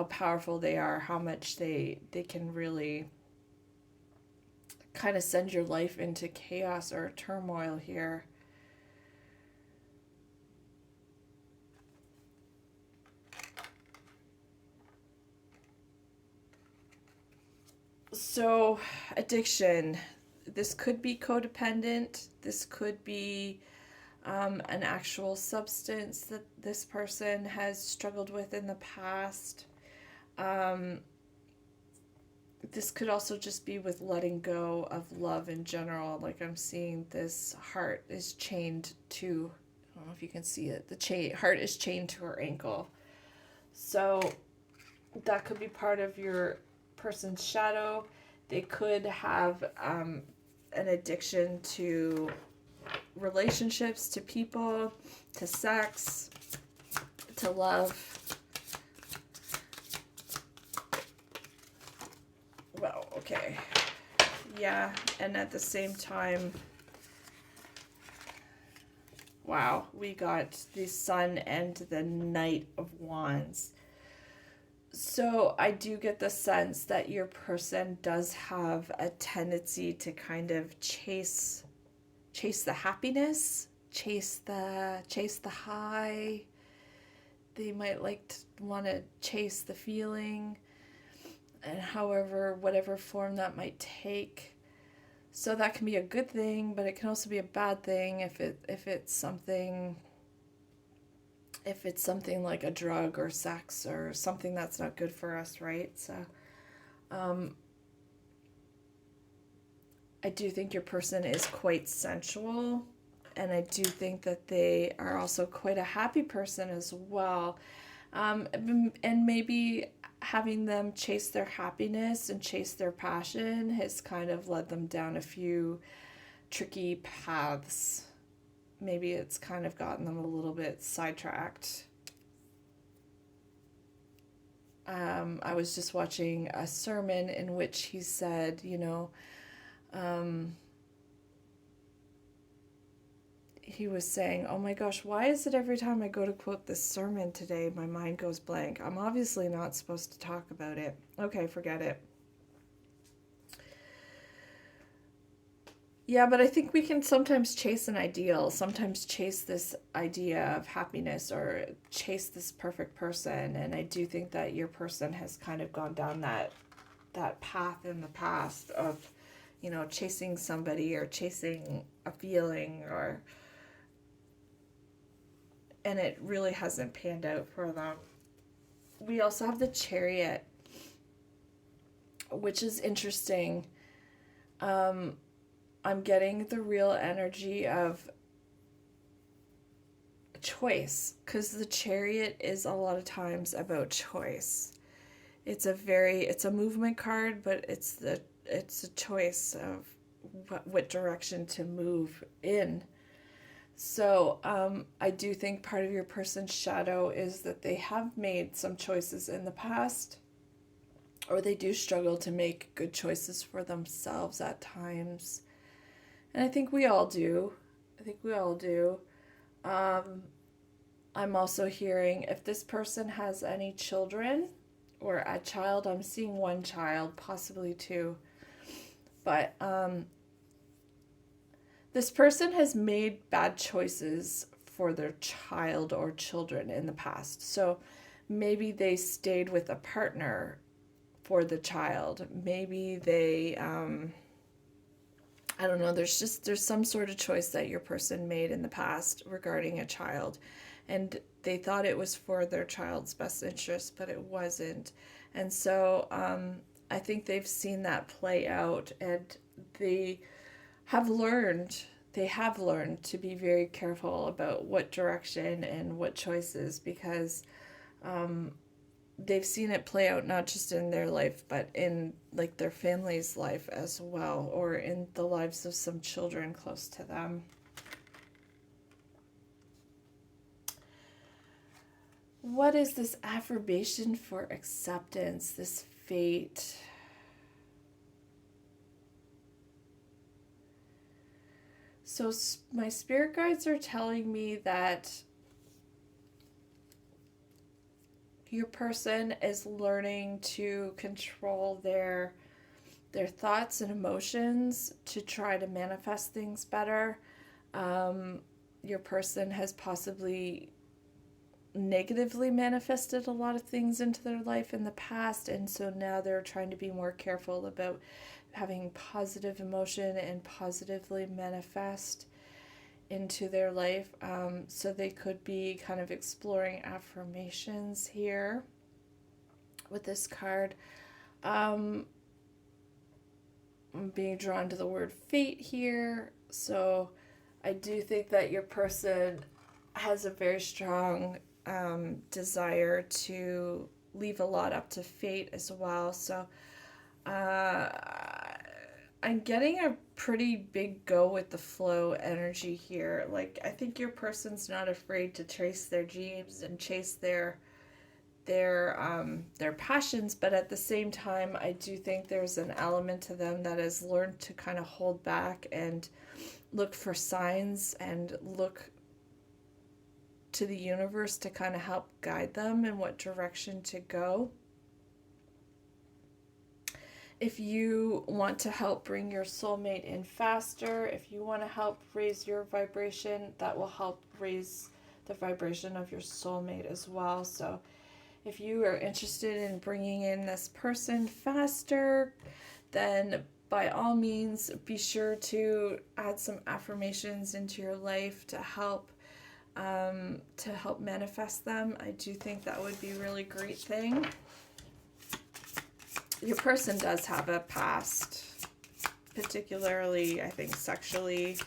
powerful they are, how much they can really kind of send your life into chaos or turmoil here. So, addiction. This could be codependent. This could be an actual substance that this person has struggled with in the past. This could also just be with letting go of love in general. Like I'm seeing this heart is chained to, I don't know if you can see it, the heart is chained to her ankle. So that could be part of your person's shadow. They could have an addiction to relationships, to people, to sex, to love. Well, Okay. Yeah, and at the same time, wow, we got the Sun and the Knight of Wands. So I do get the sense that your person does have a tendency to kind of chase the happiness, chase the high. They might like to want to chase the feeling, and however, whatever form that might take. So that can be a good thing, but it can also be a bad thing if it's something like a drug or sex or something that's not good for us, right? So I do think your person is quite sensual, and I do think that they are also quite a happy person as well. And maybe having them chase their happiness and chase their passion has kind of led them down a few tricky paths. Maybe it's kind of gotten them a little bit sidetracked. I was just watching a sermon in which he said, he was saying, oh my gosh, why is it every time I go to quote this sermon today, my mind goes blank? I'm obviously not supposed to talk about it. Okay, forget it. Yeah, but I think we can sometimes chase an ideal, sometimes chase this idea of happiness or chase this perfect person. And I do think that your person has kind of gone down that path in the past of, chasing somebody or chasing a feeling and it really hasn't panned out for them. We also have the Chariot, which is interesting. I'm getting the real energy of choice, because the Chariot is a lot of times about choice. It's a movement card, but it's a choice of what direction to move in. So I do think part of your person's shadow is that they have made some choices in the past, or they do struggle to make good choices for themselves at times. And I think we all do. I'm also hearing if this person has any children or a child, I'm seeing one child, possibly two. But this person has made bad choices for their child or children in the past. So maybe they stayed with a partner for the child. Maybe they I don't know, there's some sort of choice that your person made in the past regarding a child, and they thought it was for their child's best interest, but it wasn't. And so I think they've seen that play out, and they have learned to be very careful about what direction and what choices, because they've seen it play out not just in their life, but in like their family's life as well, or in the lives of some children close to them. What is this affirmation for acceptance, this fate? So my spirit guides are telling me that your person is learning to control their thoughts and emotions to try to manifest things better. Your person has possibly negatively manifested a lot of things into their life in the past, and so now they're trying to be more careful about having positive emotion and positively manifest into their life. So they could be kind of exploring affirmations here with this card. I'm being drawn to the word fate here. So I do think that your person has a very strong desire to leave a lot up to fate as well. So I'm getting a pretty big go with the flow energy here. Like, I think your person's not afraid to chase their dreams and chase their their passions, but at the same time, I do think there's an element to them that has learned to kind of hold back and look for signs and look to the universe to kind of help guide them in what direction to go. If you want to help bring your soulmate in faster, if you want to help raise your vibration, that will help raise the vibration of your soulmate as well. So if you are interested in bringing in this person faster, then by all means be sure to add some affirmations into your life to help manifest them. I do think that would be a really great thing. Your person does have a past, particularly, I think, sexually.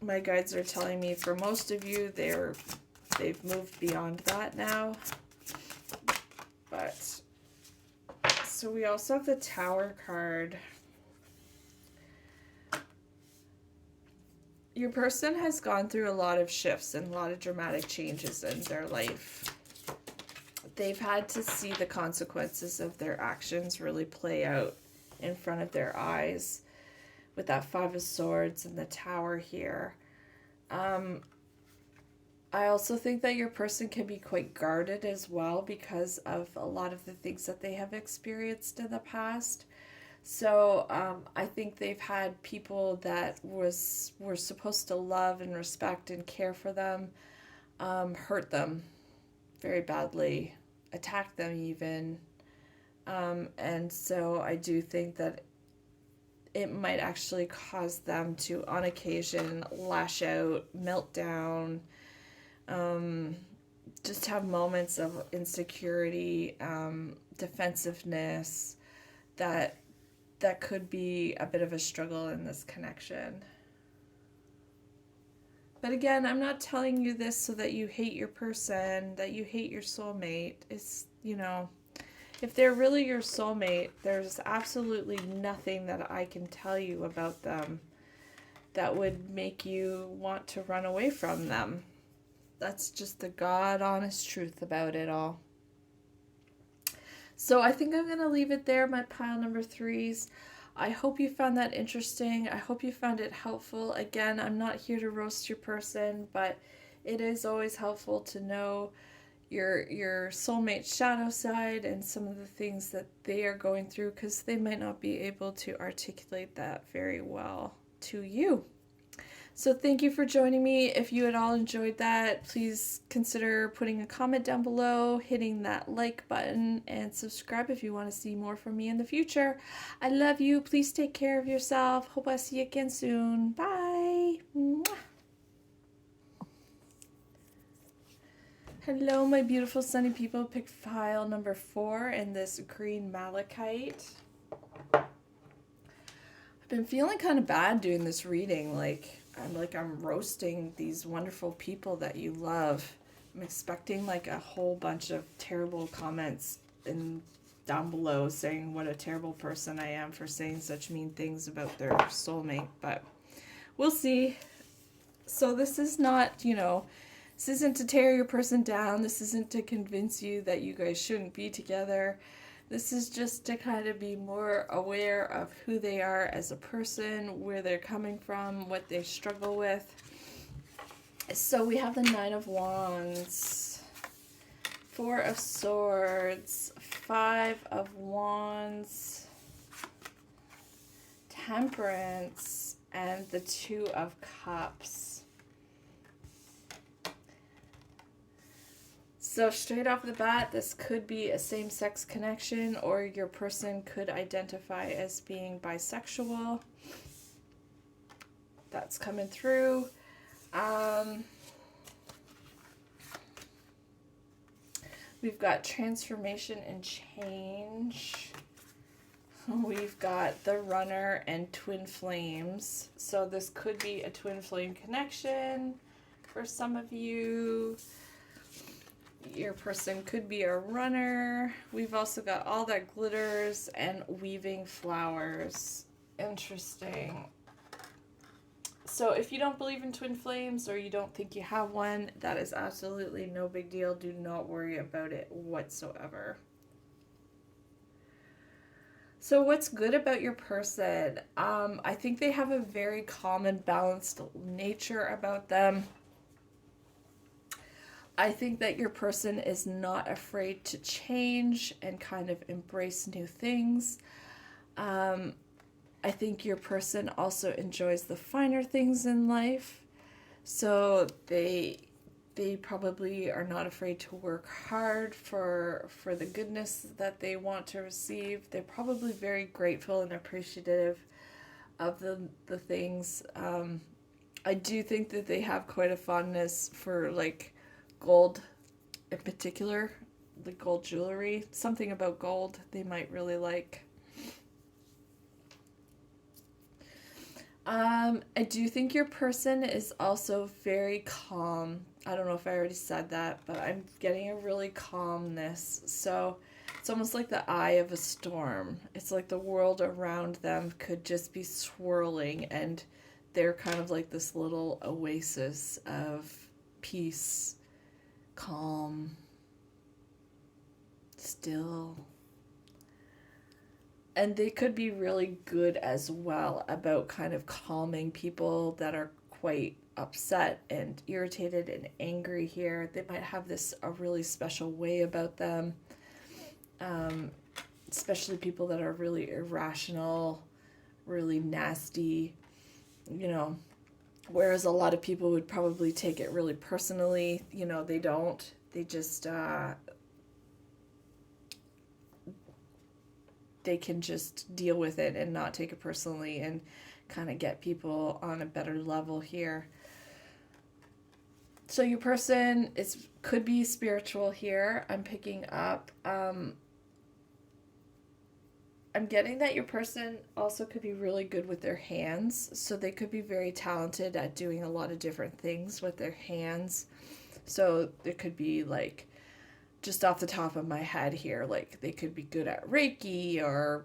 My guides are telling me for most of you, they've moved beyond that now. But, so we also have the Tower card. Your person has gone through a lot of shifts and a lot of dramatic changes in their life. They've had to see the consequences of their actions really play out in front of their eyes with that Five of Swords and the Tower here. I also think that your person can be quite guarded as well because of a lot of the things that they have experienced in the past. So I think they've had people that were supposed to love and respect and care for them, hurt them very badly, attack them even. And so I do think that it might actually cause them to, on occasion, lash out, melt down, just have moments of insecurity, defensiveness, that could be a bit of a struggle in this connection. But again, I'm not telling you this so that you hate your person, that you hate your soulmate. It's, if they're really your soulmate, there's absolutely nothing that I can tell you about them that would make you want to run away from them. That's just the God honest truth about it all. So I think I'm going to leave it there, my pile number 3s. I hope you found that interesting. I hope you found it helpful. Again, I'm not here to roast your person, but it is always helpful to know your soulmate's shadow side and some of the things that they are going through, because they might not be able to articulate that very well to you. So thank you for joining me. If you at all enjoyed that, please consider putting a comment down below, hitting that like button, and subscribe if you want to see more from me in the future. I love you. Please take care of yourself. Hope I see you again soon. Bye. Mwah. Hello, my beautiful sunny people. Pick file number 4 in this green malachite. I've been feeling kind of bad doing this reading. I'm roasting these wonderful people that you love. I'm expecting a whole bunch of terrible comments down below saying what a terrible person I am for saying such mean things about their soulmate, but we'll see. So this is not, this isn't to tear your person down. This isn't to convince you that you guys shouldn't be together. This is just to kind of be more aware of who they are as a person, where they're coming from, what they struggle with. So we have the Nine of Wands, Four of Swords, Five of Wands, Temperance, and the Two of Cups. So straight off the bat, this could be a same-sex connection, or your person could identify as being bisexual. That's coming through. We've got transformation and change. We've got the Runner and twin flames. So this could be a twin flame connection for some of you. Your person could be a runner. We've also got all that glitters and weaving flowers. Interesting. So if you don't believe in twin flames or you don't think you have one, that is absolutely no big deal. Do not worry about it whatsoever. So what's good about your person? I think they have a very calm and balanced nature about them. I think that your person is not afraid to change and kind of embrace new things. I think your person also enjoys the finer things in life. So they probably are not afraid to work hard for the goodness that they want to receive. They're probably very grateful and appreciative of the things. I do think that they have quite a fondness for like gold in particular, like gold jewelry. Something about gold they might really like. I do think your person is also very calm. I don't know if I already said that, but I'm getting a really calmness. So it's almost like the eye of a storm. It's like the world around them could just be swirling, and they're kind of like this little oasis of peace, calm, still. And they could be really good as well about kind of calming people that are quite upset and irritated and angry here. They might have this a really special way about them, especially people that are really irrational, really nasty, you know. Whereas a lot of people would probably take it really personally, they don't. They just they can just deal with it and not take it personally and kind of get people on a better level here. So your person could be spiritual here. I'm picking up. I'm getting that your person also could be really good with their hands. So they could be very talented at doing a lot of different things with their hands. So it could be like, just off the top of my head here, like they could be good at Reiki or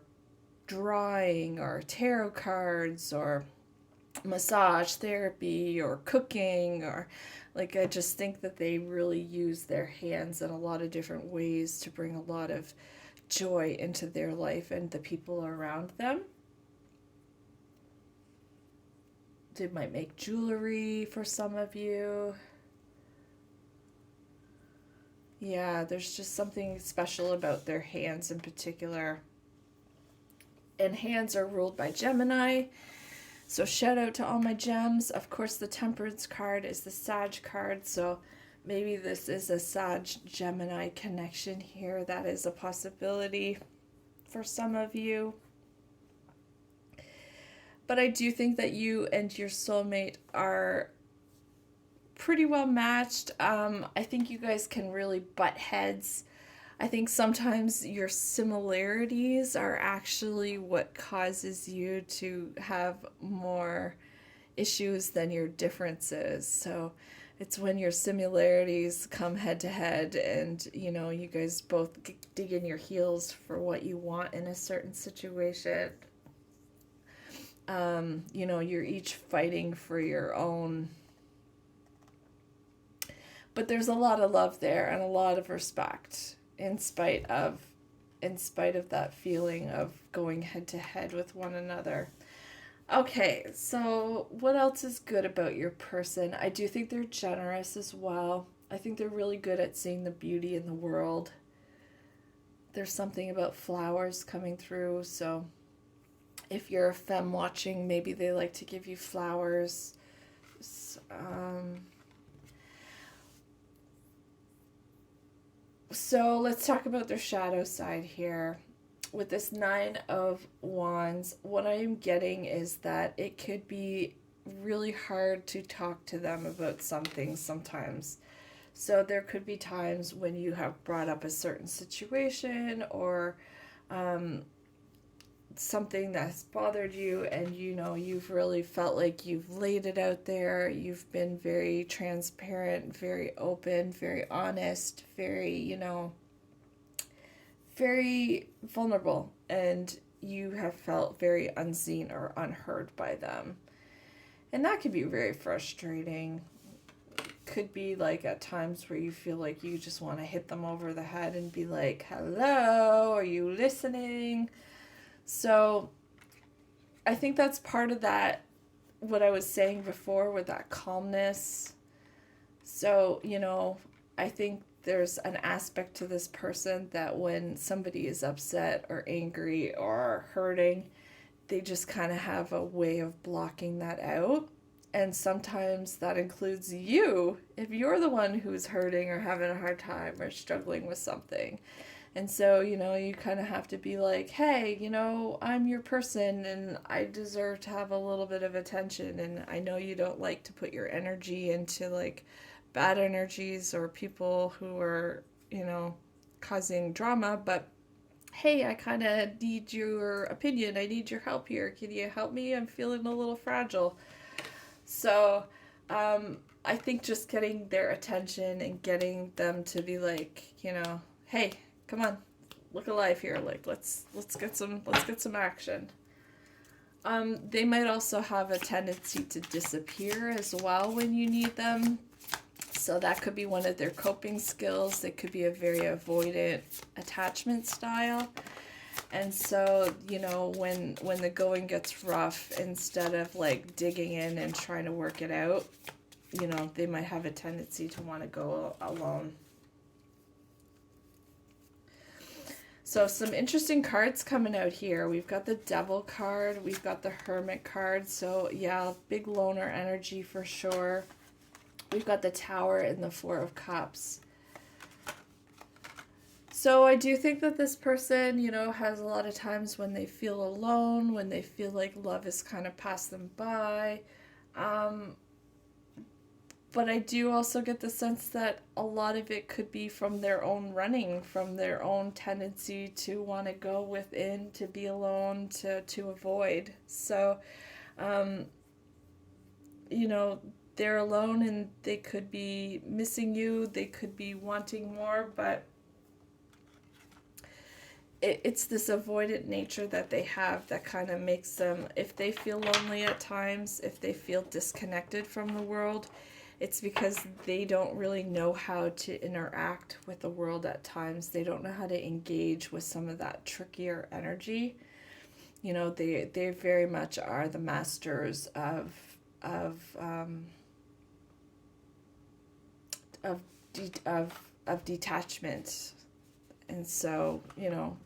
drawing or tarot cards or massage therapy or cooking, or like I just think that they really use their hands in a lot of different ways to bring a lot of joy into their life and the people around them. They might make jewelry for some of you. Yeah, there's just something special about their hands in particular. And hands are ruled by Gemini. So shout out to all my gems. Of course, the Temperance card is the Sag card. So maybe this is a Sag-Gemini connection here. That is a possibility for some of you. But I do think that you and your soulmate are pretty well matched. I think you guys can really butt heads. I think sometimes your similarities are actually what causes you to have more issues than your differences. So it's when your similarities come head to head and, you guys both dig in your heels for what you want in a certain situation. You're each fighting for your own. But there's a lot of love there and a lot of respect in spite of that feeling of going head to head with one another. Okay, so what else is good about your person? I do think they're generous as well. I think they're really good at seeing the beauty in the world. There's something about flowers coming through, so if you're a femme watching, maybe they like to give you flowers. So let's talk about their shadow side here. With this 9 of Wands, what I am getting is that it could be really hard to talk to them about some things sometimes. So there could be times when you have brought up a certain situation or something that's bothered you, and you've really felt like you've laid it out there. You've been very transparent, very open, very honest, very very vulnerable, and you have felt very unseen or unheard by them. And that could be very frustrating. Could be like at times where you feel like you just want to hit them over the head and be like, hello, are you listening? So I think that's part of that, what I was saying before with that calmness. So, I think there's an aspect to this person that when somebody is upset or angry or hurting, they just kind of have a way of blocking that out. And sometimes that includes you if you're the one who's hurting or having a hard time or struggling with something. And so, you kind of have to be like, hey, I'm your person and I deserve to have a little bit of attention. And I know you don't like to put your energy into like bad energies or people who are, causing drama, but hey, I kind of need your opinion. I need your help here. Can you help me? I'm feeling a little fragile. So, I think just getting their attention and getting them to be like, hey, come on, look alive here. Like, let's get some action. They might also have a tendency to disappear as well when you need them. So that could be one of their coping skills. They could be a very avoidant attachment style. And so, when the going gets rough, instead of like digging in and trying to work it out, they might have a tendency to want to go alone. So some interesting cards coming out here. We've got the Devil card. We've got the Hermit card. So yeah, big loner energy for sure. We've got the Tower and the Four of Cups. So I do think that this person, has a lot of times when they feel alone, when they feel like love has kind of passed them by. But I do also get the sense that a lot of it could be from their own running, from their own tendency to want to go within, to be alone, to avoid. So, they're alone and they could be missing you, they could be wanting more, but it's this avoidant nature that they have that kind of makes them, if they feel lonely at times, if they feel disconnected from the world, it's because they don't really know how to interact with the world at times. They don't know how to engage with some of that trickier energy. They very much are the masters of detachment. And so,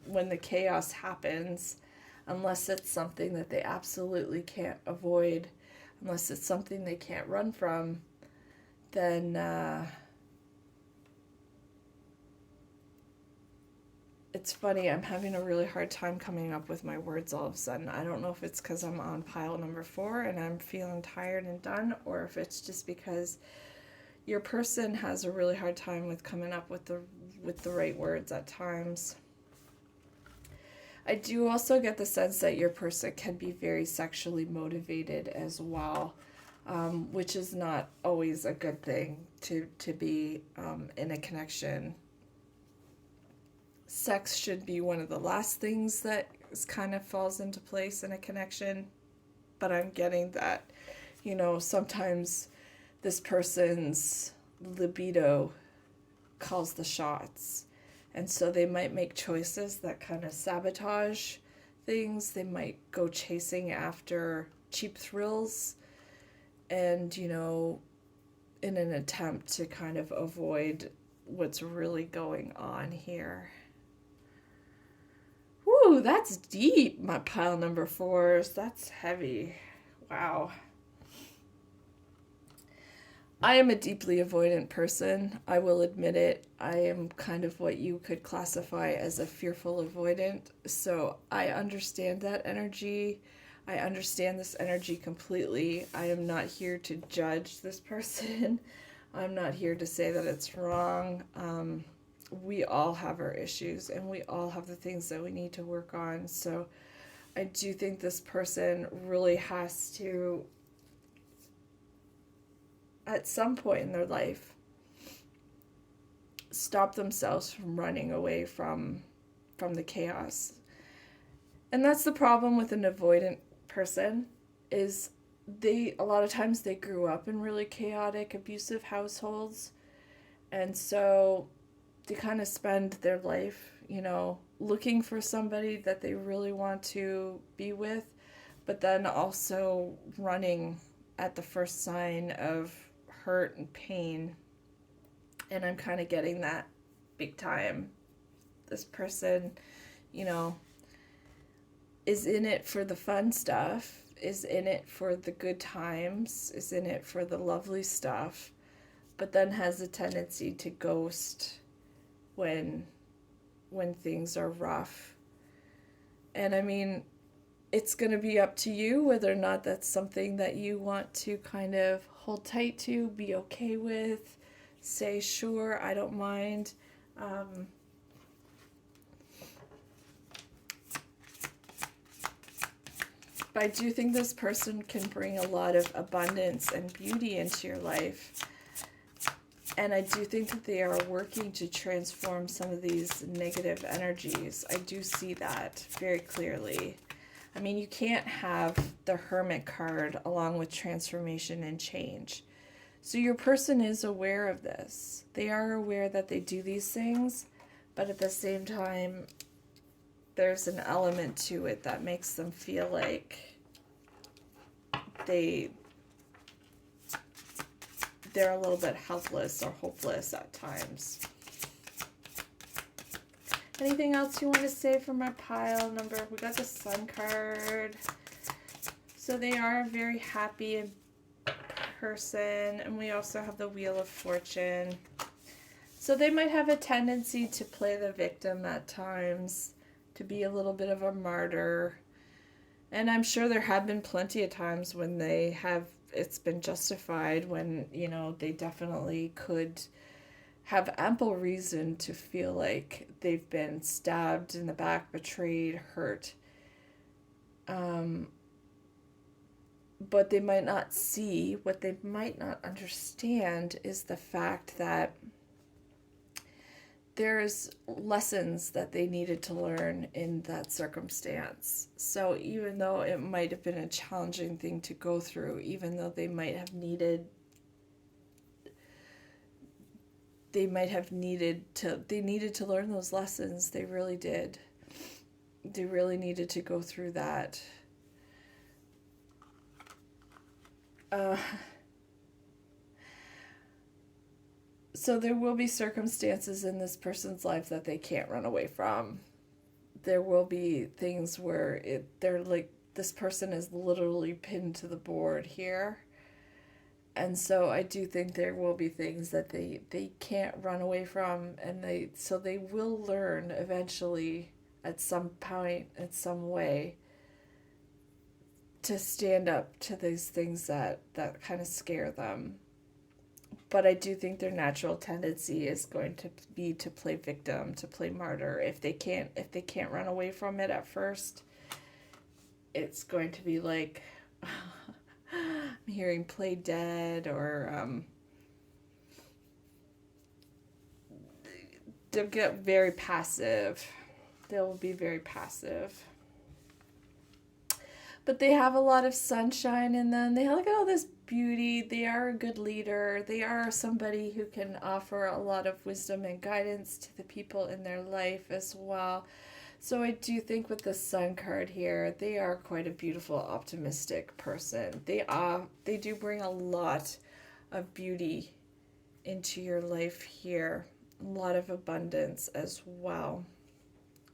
when the chaos happens, unless it's something that they absolutely can't avoid, unless it's something they can't run from, then it's funny, I'm having a really hard time coming up with my words all of a sudden. I don't know if it's because I'm on pile number 4 and I'm feeling tired and done, or if it's just because your person has a really hard time with coming up with the right words at times. I do also get the sense that your person can be very sexually motivated as well, which is not always a good thing to be in a connection. Sex should be one of the last things that kind of falls into place in a connection, but I'm getting that, sometimes this person's libido calls the shots. And so they might make choices that kind of sabotage things. They might go chasing after cheap thrills and, in an attempt to kind of avoid what's really going on here. Woo, that's deep, my pile number 4s. That's heavy. Wow. I am a deeply avoidant person. I will admit it. I am kind of what you could classify as a fearful avoidant. So I understand that energy. I understand this energy completely. I am not here to judge this person. I'm not here to say that it's wrong. We all have our issues and we all have the things that we need to work on. So I do think this person really has to, at some point in their life, stop themselves from running away from the chaos. And that's the problem with an avoidant person, is a lot of times they grew up in really chaotic, abusive households. And so they kind of spend their life, looking for somebody that they really want to be with, but then also running at the first sign of hurt and pain. And I'm kind of getting that big time. This person, you know, is in it for the fun stuff, is in it for the good times, is in it for the lovely stuff, but then has a tendency to ghost when things are rough. And I mean, it's going to be up to you whether or not that's something that you want to kind of hold tight to, be okay with, say, sure, I don't mind. But I do think this person can bring a lot of abundance and beauty into your life. And I do think that they are working to transform some of these negative energies. I do see that very clearly. I mean, you can't have the Hermit card along with transformation and change. So your person is aware of this. They are aware that they do these things, but at the same time, there's an element to it that makes them feel like they're a little bit helpless or hopeless at times. Anything else you want to say from my pile number? We got the Sun card. So they are a very happy person. And we also have the Wheel of Fortune. So they might have a tendency to play the victim at times, to be a little bit of a martyr. And I'm sure there have been plenty of times when it's been justified, when, they definitely could have ample reason to feel like they've been stabbed in the back, betrayed, hurt. But they might not see, what they might not understand is the fact that there's lessons that they needed to learn in that circumstance. So even though it might have been a challenging thing to go through, even though they needed to learn those lessons, they really did. They really needed to go through that. So there will be circumstances in this person's life that they can't run away from. There will be things where they're like, this person is literally pinned to the board here. And so I do think there will be things that they can't run away from, and they will learn eventually at some point, in some way, to stand up to these things that kind of scare them. But I do think their natural tendency is going to be to play victim, to play martyr. If they can't run away from it at first, it's going to be like, I'm hearing play dead, or they'll get very passive. They'll be very passive. But they have a lot of sunshine in them. They look at all this beauty. They are a good leader. They are somebody who can offer a lot of wisdom and guidance to the people in their life as well. So I do think with the Sun card here, they are quite a beautiful, optimistic person. They do bring a lot of beauty into your life here. A lot of abundance as well.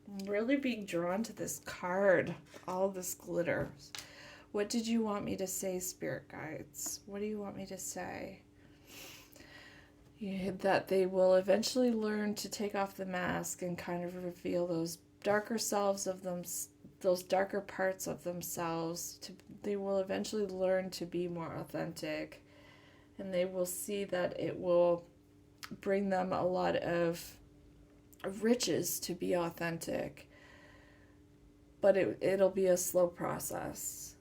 I'm really being drawn to this card, all this glitter. What did you want me to say, Spirit Guides? What do you want me to say? That they will eventually learn to take off the mask and kind of reveal those darker selves of them, those darker parts of themselves. They will eventually learn to be more authentic, and they will see that it will bring them a lot of riches to be authentic, but it'll be a slow process.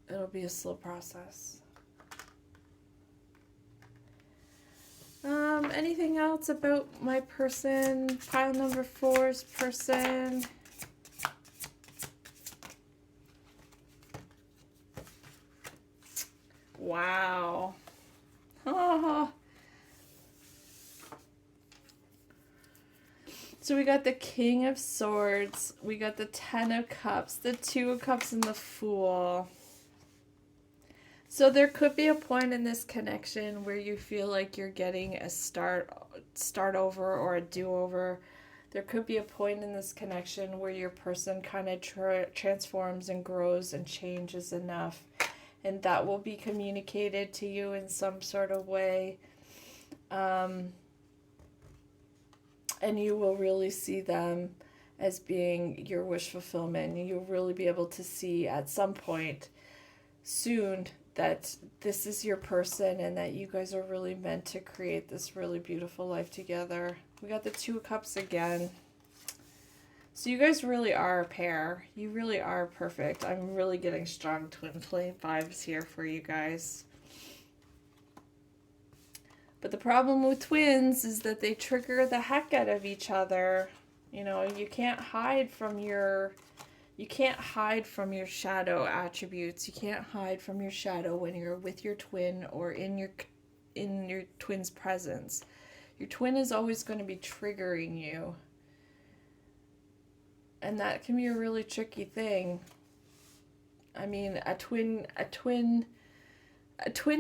It'll be a slow process. Anything else about my person? Pile number 4's person. Wow. Oh. So we got the King of Swords, we got the Ten of Cups, the Two of Cups, and the Fool. So there could be a point in this connection where you feel like you're getting a start over or a do-over. There could be a point in this connection where your person kind of transforms and grows and changes enough, and that will be communicated to you in some sort of way. And you will really see them as being your wish fulfillment. You'll really be able to see at some point soon that this is your person and that you guys are really meant to create this really beautiful life together. We got the Two of Cups again. So you guys really are a pair. You really are perfect. I'm really getting strong twin flame vibes here for you guys. But the problem with twins is that they trigger the heck out of each other. You know, you can't hide from your shadow attributes. You can't hide from your shadow when you're with your twin or in your twin's presence. Your twin is always going to be triggering you. And that can be a really tricky thing. I mean, a twin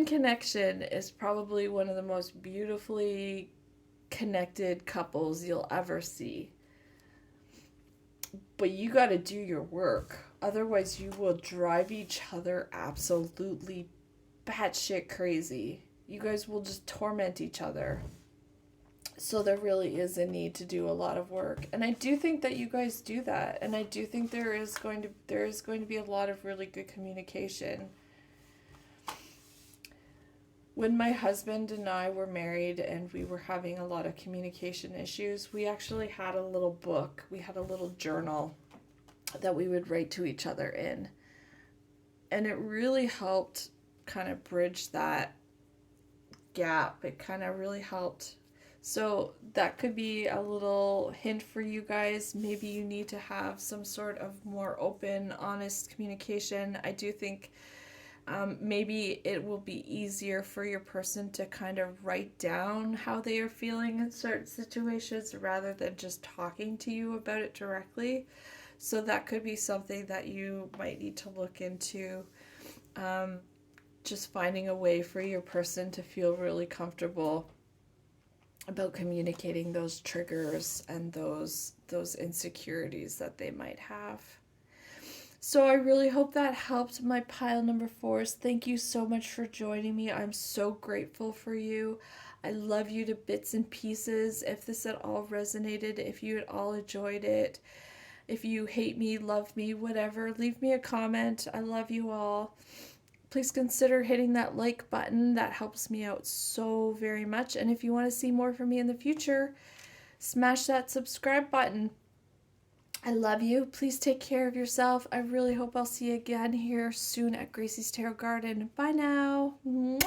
connection is probably one of the most beautifully connected couples you'll ever see. But you got to do your work. Otherwise, you will drive each other absolutely batshit crazy. You guys will just torment each other. So there really is a need to do a lot of work. And I do think that you guys do that. And I do think there is going to be a lot of really good communication. When my husband and I were married and we were having a lot of communication issues, we actually had a little book. We had a little journal that we would write to each other in. And it really helped kind of bridge that gap. It kind of really helped. So that could be a little hint for you guys. Maybe you need to have some sort of more open, honest communication. I do think maybe it will be easier for your person to kind of write down how they are feeling in certain situations rather than just talking to you about it directly. So that could be something that you might need to look into. Just finding a way for your person to feel really comfortable about communicating those triggers and those insecurities that they might have. So I really hope that helped my pile number 4s. Thank you so much for joining me. I'm so grateful for you. I love you to bits and pieces. If this at all resonated, if you at all enjoyed it, if you hate me, love me, whatever, leave me a comment. I love you all. Please consider hitting that like button. That helps me out so very much. And if you want to see more from me in the future, smash that subscribe button. I love you. Please take care of yourself. I really hope I'll see you again here soon at Gracie's Tarot Garden. Bye now. Mwah!